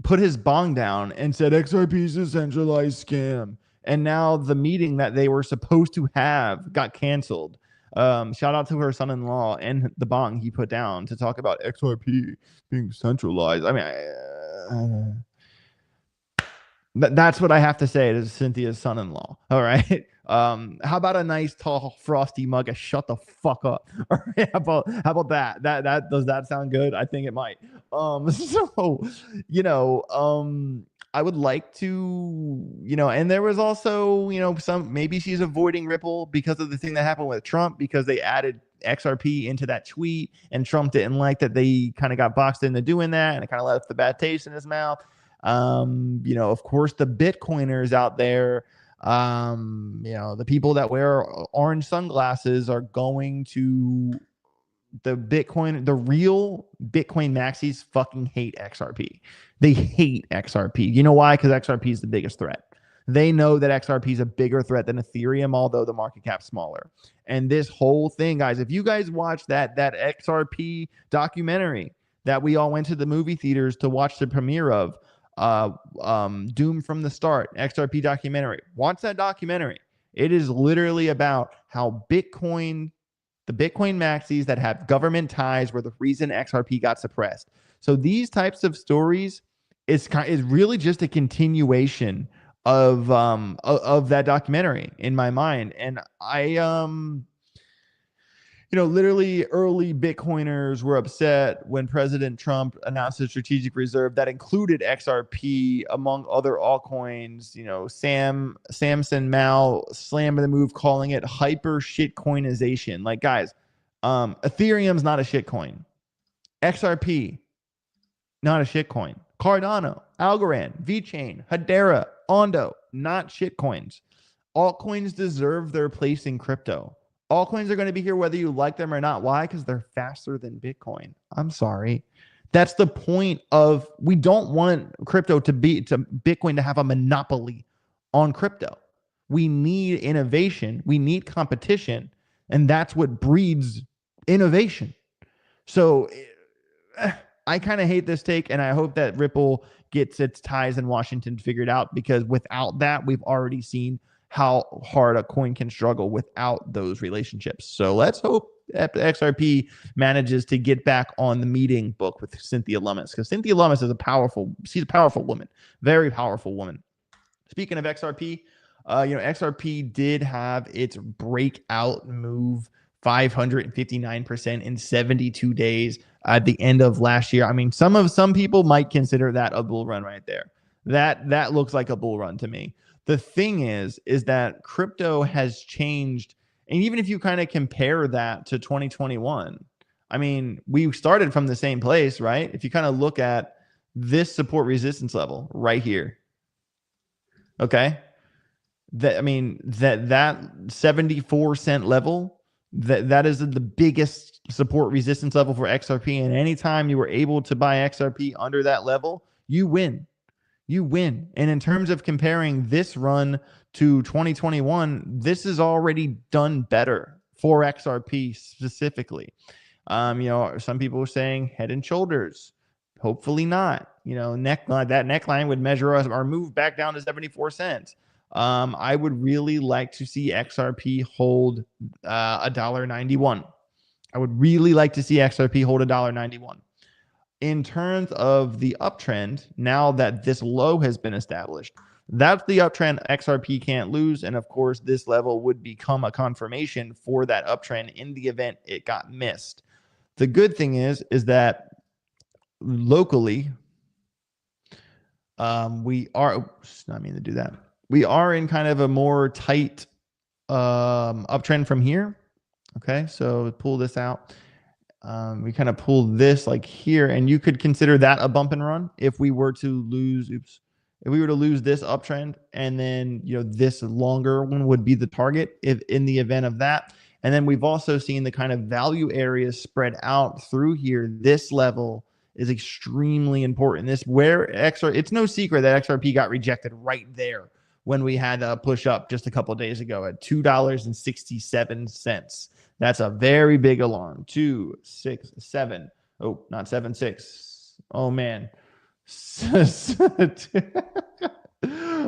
put his bong down and said XRP is a centralized scam. And now the meeting that they were supposed to have got canceled. Shout out to her son-in-law and the bong he put down to talk about XRP being centralized. I mean, that's what I have to say to Cynthia's son-in-law. All right. How about a nice tall frosty mug of shut the fuck up? All right. How about that? That does that sound good? I think it might. So I would like to, and there was also, maybe she's avoiding Ripple because of the thing that happened with Trump, because they added XRP into that tweet and Trump didn't like that they kind of got boxed into doing that, and it kind of left the bad taste in his mouth. Of course, the Bitcoiners out there, the people that wear orange sunglasses are going to the real Bitcoin maxis fucking hate XRP. They hate XRP. You know why? Because XRP is the biggest threat. They know that XRP is a bigger threat than Ethereum, although the market cap's smaller. And this whole thing, guys, if you guys watch that XRP documentary that we all went to the movie theaters to watch the premiere of, Doom from the Start, XRP documentary. Watch that documentary. It is literally about how the Bitcoin maxis that have government ties were the reason XRP got suppressed. So these types of stories is really just a continuation of that documentary in my mind. And I literally early Bitcoiners were upset when President Trump announced a strategic reserve that included XRP among other altcoins. Samson Mao slammed the move, calling it hyper shitcoinization. Like, guys, Ethereum's not a shitcoin. XRP, not a shitcoin. Cardano, Algorand, VeChain, Hedera, Ondo, not shitcoins. Altcoins deserve their place in crypto. Altcoins are going to be here whether you like them or not. Why? Because they're faster than Bitcoin. I'm sorry. That's the point of, we don't want crypto to Bitcoin to have a monopoly on crypto. We need innovation. We need competition. And that's what breeds innovation. So I kind of hate this take, and I hope that Ripple gets its ties in Washington figured out, because without that, we've already seen how hard a coin can struggle without those relationships. So let's hope that XRP manages to get back on the meeting book with Cynthia Lummis, because Cynthia Lummis is she's a powerful woman, very powerful woman. Speaking of XRP, XRP did have its breakout move, 559% in 72 days at the end of last year. I mean, some people might consider that a bull run right there. That looks like a bull run to me. The thing is that crypto has changed. And even if you kind of compare that to 2021, I mean, we started from the same place, right? If you kind of look at this support resistance level right here, okay? That 74 cent level, that is the biggest support resistance level for XRP. And anytime you were able to buy XRP under that level, you win. You win. And in terms of comparing this run to 2021, this is already done better for XRP specifically. Some people are saying head and shoulders. Hopefully not. Neckline, that neckline would measure us or move back down to 74 cents. I would really like to see XRP hold $1.91. I would really like to see XRP hold $1.91. In terms of the uptrend, now that this low has been established, that's the uptrend XRP can't lose. And of course, this level would become a confirmation for that uptrend in the event it got missed. The good thing is that locally, we are in kind of a more tight uptrend from here. Okay, so pull this out. We kind of pull this like here, and you could consider that a bump and run if we were to lose. Oops. If we were to lose this uptrend, and then this longer one would be the target if in the event of that. And then we've also seen the kind of value areas spread out through here. This level is extremely important. This where XR, it's no secret that XRP got rejected right there when we had a push up just a couple of days ago at $2.67. That's a very big alarm. 2, 6, 7. Oh, not 7, 6. Oh man.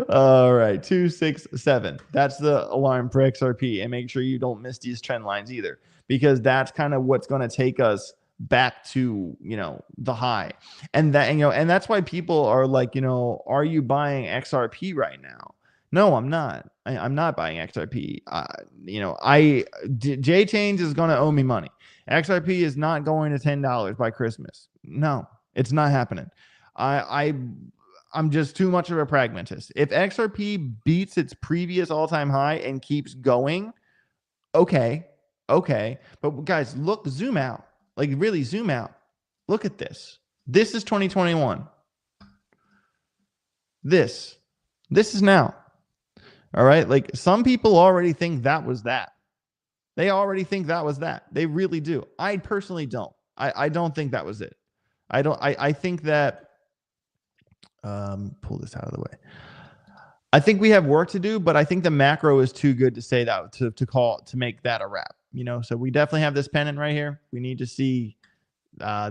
All right, 2, 6, 7. That's the alarm for XRP, and make sure you don't miss these trend lines either, because that's kind of what's going to take us back to the high. And that and that's why people are like, are you buying XRP right now? No, I'm not. I'm not buying XRP. Vchain is going to owe me money. XRP is not going to $10 by Christmas. No, it's not happening. I'm just too much of a pragmatist. If XRP beats its previous all-time high and keeps going, okay. But guys, look, zoom out. Like really zoom out. Look at this. This is 2021. This is now. All right. Like some people already think that was that. They already think that was that. They really do. I personally don't. I don't think that was it. I think that pull this out of the way. I think we have work to do, but I think the macro is too good to say that to make that a wrap. So we definitely have this pennant right here. We need to see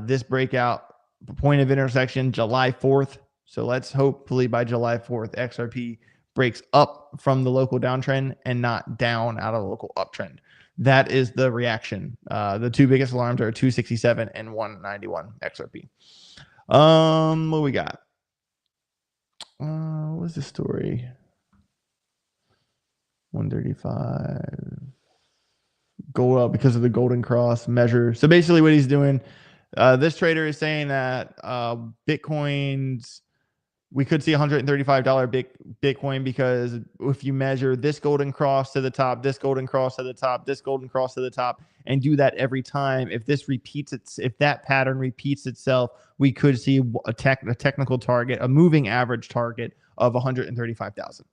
this breakout point of intersection July 4th. So let's hopefully by July 4th, XRP breaks up from the local downtrend and not down out of the local uptrend. That is the reaction. The two biggest alarms are 267 and 191 XRP. What we got? What's the story? 135. Go up because of the golden cross measure. So basically what he's doing, this trader is saying that Bitcoin's, we could see $135 Bitcoin because if you measure this golden cross to the top, this golden cross to the top, this golden cross to the top, and do that every time, if that pattern repeats itself, we could see a technical target, a moving average target of 135,000.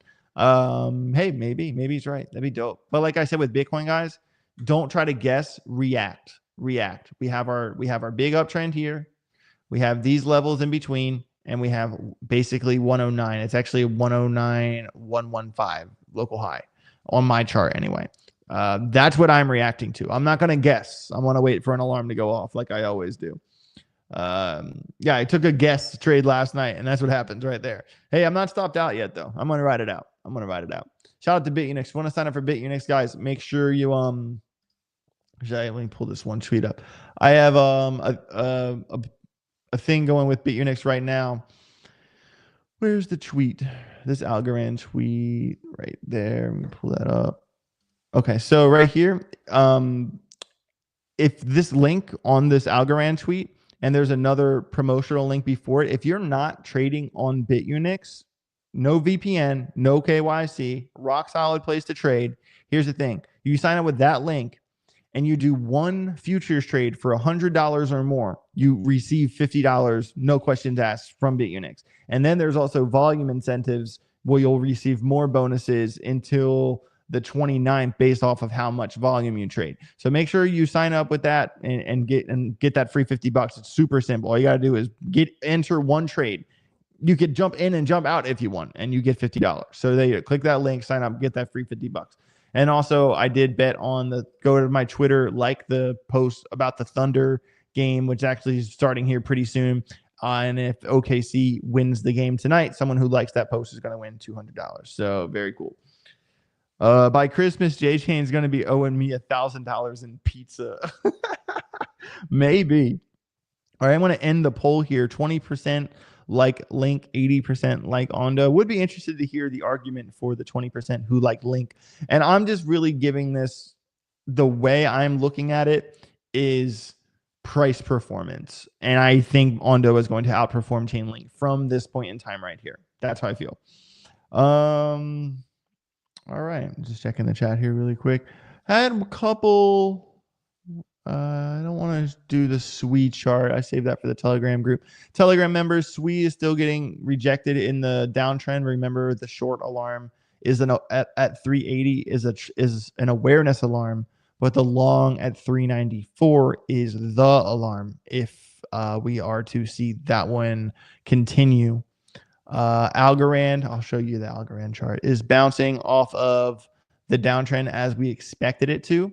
Hey, maybe he's right. That'd be dope. But like I said with Bitcoin, guys, don't try to guess. React. We have our big uptrend here. We have these levels in between. And we have basically 109. It's actually 109,115 local high on my chart anyway. That's what I'm reacting to. I'm not going to guess. I want to wait for an alarm to go off like I always do. Yeah, I took a guess trade last night, and that's what happens right there. Hey, I'm not stopped out yet, though. I'm going to ride it out. Shout out to Bitunix. If you want to sign up for Bitunix, guys, make sure you let me pull this one tweet up. I have a thing going with Bitunix right now. Where's the tweet? This Algorand tweet right there. Let me pull that up. Okay, so right here, if this link on this Algorand tweet, and there's another promotional link before it, if you're not trading on Bitunix, no VPN, no KYC, rock solid place to trade. Here's the thing. You sign up with that link, and you do one futures trade for $100 or more, you receive $50, no questions asked, from Bitunix. And then there's also volume incentives where you'll receive more bonuses until the 29th based off of how much volume you trade. So make sure you sign up with that and get that free $50. It's super simple. All you got to do is enter one trade. You could jump in and jump out if you want, and you get $50. So there you go. Click that link, sign up, get that free $50. And also, I did bet on go to my Twitter, like the post about the Thunder game, which actually is starting here pretty soon. And if OKC wins the game tonight, someone who likes that post is going to win $200. So very cool. By Christmas, Vchain is going to be owing me $1,000 in pizza. Maybe. All right, I'm going to end the poll here. 20% like Link, 80% like Ondo. Would be interested to hear the argument for the 20% who like Link. And I'm just really giving this, the way I'm looking at it is price performance. And I think Ondo is going to outperform Chainlink from this point in time right here. That's how I feel. All right, I'm just checking the chat here really quick. Had a couple I don't want to do the SWE chart. I saved that for the Telegram group. Telegram members, SWE is still getting rejected in the downtrend. Remember, the short alarm is at 380 is an awareness alarm, but the long at 394 is the alarm. If we are to see that one continue, Algorand, I'll show you the Algorand chart, is bouncing off of the downtrend as we expected it to.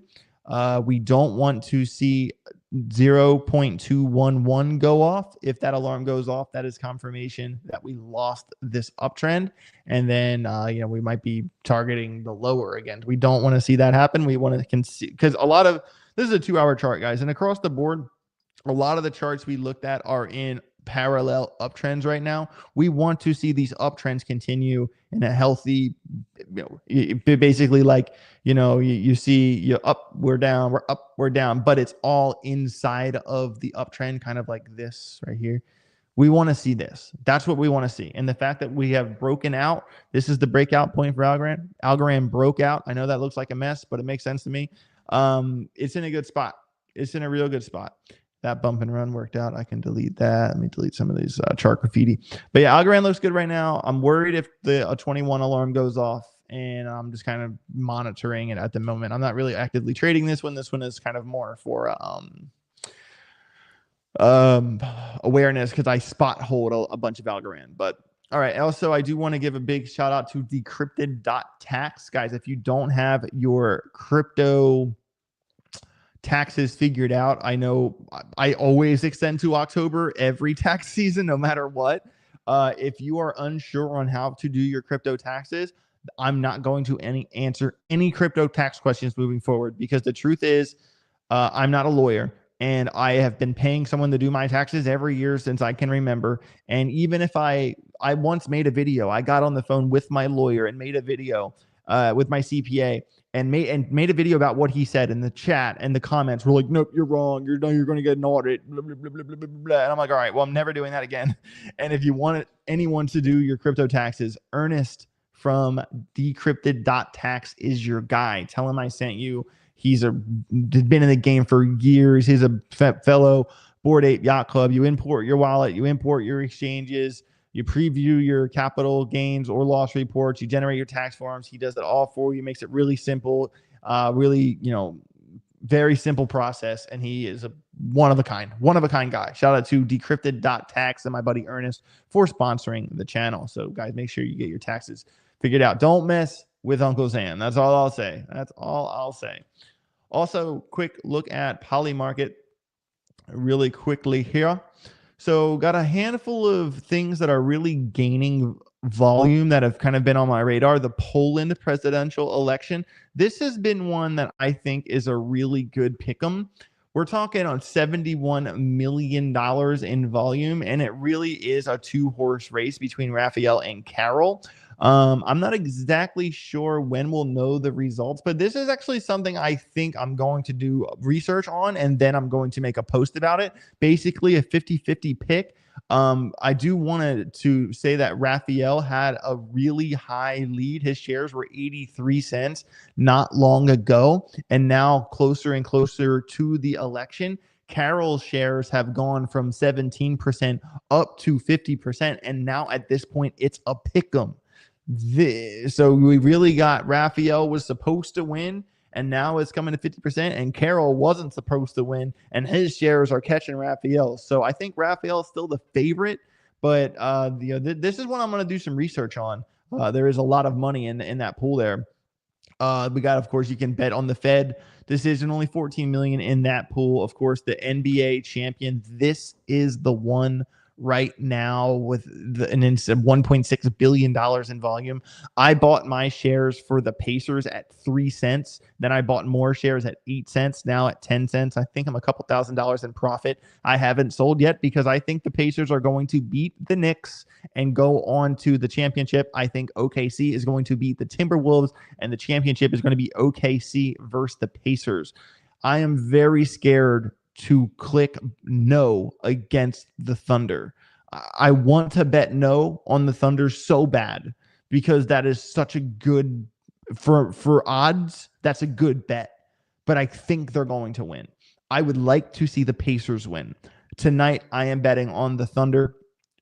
We don't want to see 0.211 go off. If that alarm goes off, that is confirmation that we lost this uptrend. And then, we might be targeting the lower again. We don't want to see that happen. We want to because this is a 2-hour chart, guys. And across the board, a lot of the charts we looked at are in parallel uptrends right now. We want to see these uptrends continue in a healthy, basically like, you see you're up, we're down, we're up, we're down, but it's all inside of the uptrend, kind of like this right here. We want to see this. That's what we want to see. And the fact that we have broken out, this is the breakout point for Algorand. Algorand broke out. I know that looks like a mess, but it makes sense to me. It's in a good spot. It's in a real good spot. That bump and run worked out. I can delete that. Let me delete some of these chart graffiti. But yeah, Algorand looks good right now. I'm worried if the 21 alarm goes off, and I'm just kind of monitoring it at the moment. I'm not really actively trading this one. This one is kind of more for awareness because I spot hold a bunch of Algorand. But all right. Also, I do want to give a big shout out to Decrypted Tax, guys. If you don't have your crypto taxes figured out, I know I always extend to October every tax season, no matter what. If you are unsure on how to do your crypto taxes, I'm not going to answer any crypto tax questions moving forward, because the truth is, I'm not a lawyer, and I have been paying someone to do my taxes every year since I can remember. And even if I once made a video, I got on the phone with my lawyer and made a video with my CPA, and made a video about what he said in the chat, and the comments were like, nope, you're wrong. You're going to get an audit. Blah, blah, blah, blah, blah, blah. And I'm like, all right, well, I'm never doing that again. And if you want anyone to do your crypto taxes, Ernest from Decrypted Tax is your guy. Tell him I sent you. He's been in the game for years. He's a fellow Bored Ape Yacht Club. You import your wallet, you import your exchanges, you preview your capital gains or loss reports, you generate your tax forms. He does it all for you, makes it really simple, really, very simple process. And he is a one of a kind guy. Shout out to Decrypted Tax and my buddy Ernest for sponsoring the channel. So guys, make sure you get your taxes figured out. Don't mess with Uncle Sam. That's all I'll say. Also, quick look at Polymarket really quickly here. So got a handful of things that are really gaining volume that have kind of been on my radar. The Poland presidential election. This has been one that I think is a really good pick'em. We're talking on $71 million in volume, and it really is a 2-horse race between Raphael and Carol. I'm not exactly sure when we'll know the results, but this is actually something I think I'm going to do research on, and then I'm going to make a post about it. Basically a 50-50 pick. I do want to say that Raphael had a really high lead. His shares were 83 cents not long ago, and now closer and closer to the election, Carol's shares have gone from 17% up to 50%, and now at this point it's a pick'em. So we really got Raphael was supposed to win, and now it's coming to 50%, and Carol wasn't supposed to win, and his shares are catching Raphael. So I think Raphael is still the favorite, but this is what I'm going to do some research on. There is a lot of money in that pool there. We got, of course, you can bet on the Fed decision, only 14 million in that pool. Of course, the NBA champion. This is the one right now with an $1.6 billion in volume. I bought my shares for the Pacers at 3 cents. Then I bought more shares at 8 cents, now at 10 cents. I think I'm a couple $1,000s in profit. I haven't sold yet because I think the Pacers are going to beat the Knicks and go on to the championship. I think OKC is going to beat the Timberwolves, and the championship is going to be OKC versus the Pacers. I am very scared to click no against the Thunder. I want to bet no on the Thunder so bad because that is such a good for odds. That's a good bet, but I think they're going to win. I would like to see the Pacers win. Tonight, I am betting on the Thunder.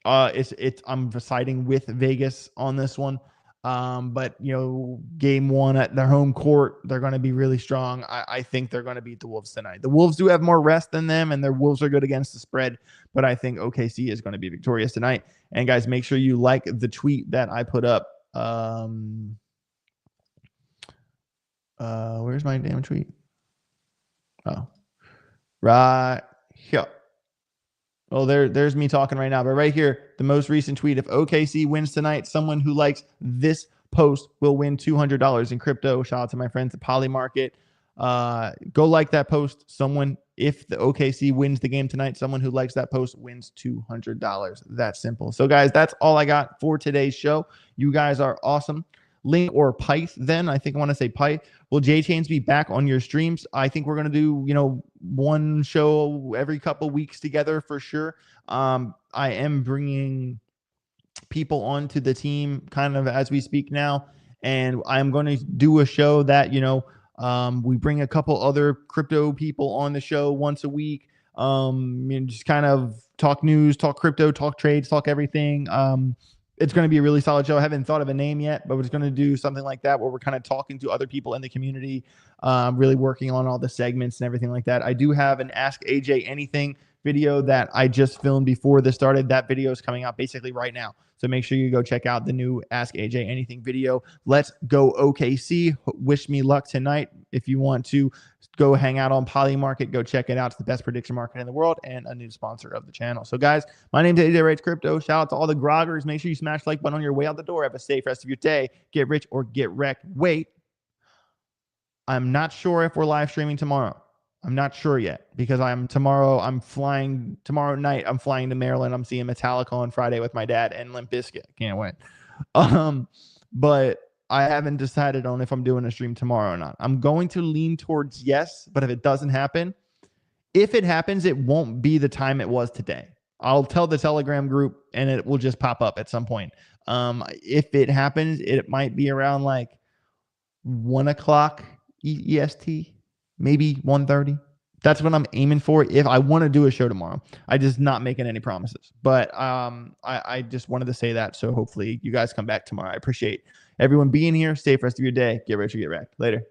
I'm siding with Vegas on this one. But game one at their home court, they're going to be really strong. I think they're going to beat the Wolves tonight. The Wolves do have more rest than them, and their Wolves are good against the spread. But I think OKC is going to be victorious tonight. And guys, make sure you like the tweet that I put up. Where's my damn tweet? Oh, right here. Well, there's me talking right now, but right here, the most recent tweet: if OKC wins tonight, someone who likes this post will win $200 in crypto. Shout out to my friends at Polymarket. Go like that post. If the OKC wins the game tonight, someone who likes that post wins $200. That's simple. So guys, that's all I got for today's show. You guys are awesome. Link or Pyth then. I think I want to say Pyth. Will Vchains be back on your streams? I think we're going to do, one show every couple weeks together for sure. I am bringing people onto the team kind of as we speak now. And I'm going to do a show that, we bring a couple other crypto people on the show once a week. And just kind of talk news, talk crypto, talk trades, talk everything. It's going to be a really solid show. I haven't thought of a name yet, but we're just going to do something like that where we're kind of talking to other people in the community, really working on all the segments and everything like that. I do have an Ask AJ Anything video that I just filmed before this started. That video is coming out basically right now. So make sure you go check out the new Ask AJ Anything video. Let's go OKC. Wish me luck tonight. If you want to go hang out on Polymarket, go check it out. It's the best prediction market in the world and a new sponsor of the channel. So guys, my name is AJ Writes Crypto. Shout out to all the groggers. Make sure you smash the like button on your way out the door. Have a safe rest of your day. Get rich or get wrecked. Wait, I'm not sure if we're live streaming tomorrow. I'm not sure yet because I'm flying tomorrow night. I'm flying to Maryland. I'm seeing Metallica on Friday with my dad and Limp Bizkit. Can't wait. But I haven't decided on if I'm doing a stream tomorrow or not. I'm going to lean towards yes, but if it doesn't happen, if it happens, it won't be the time it was today. I'll tell the Telegram group and it will just pop up at some point. If it happens, it might be around like 1 o'clock EST. Maybe 1:30. That's what I'm aiming for if I want to do a show tomorrow. I just not making any promises. But I just wanted to say that. So hopefully you guys come back tomorrow. I appreciate everyone being here. Safe rest of your day. Get rich or get wrecked. Later.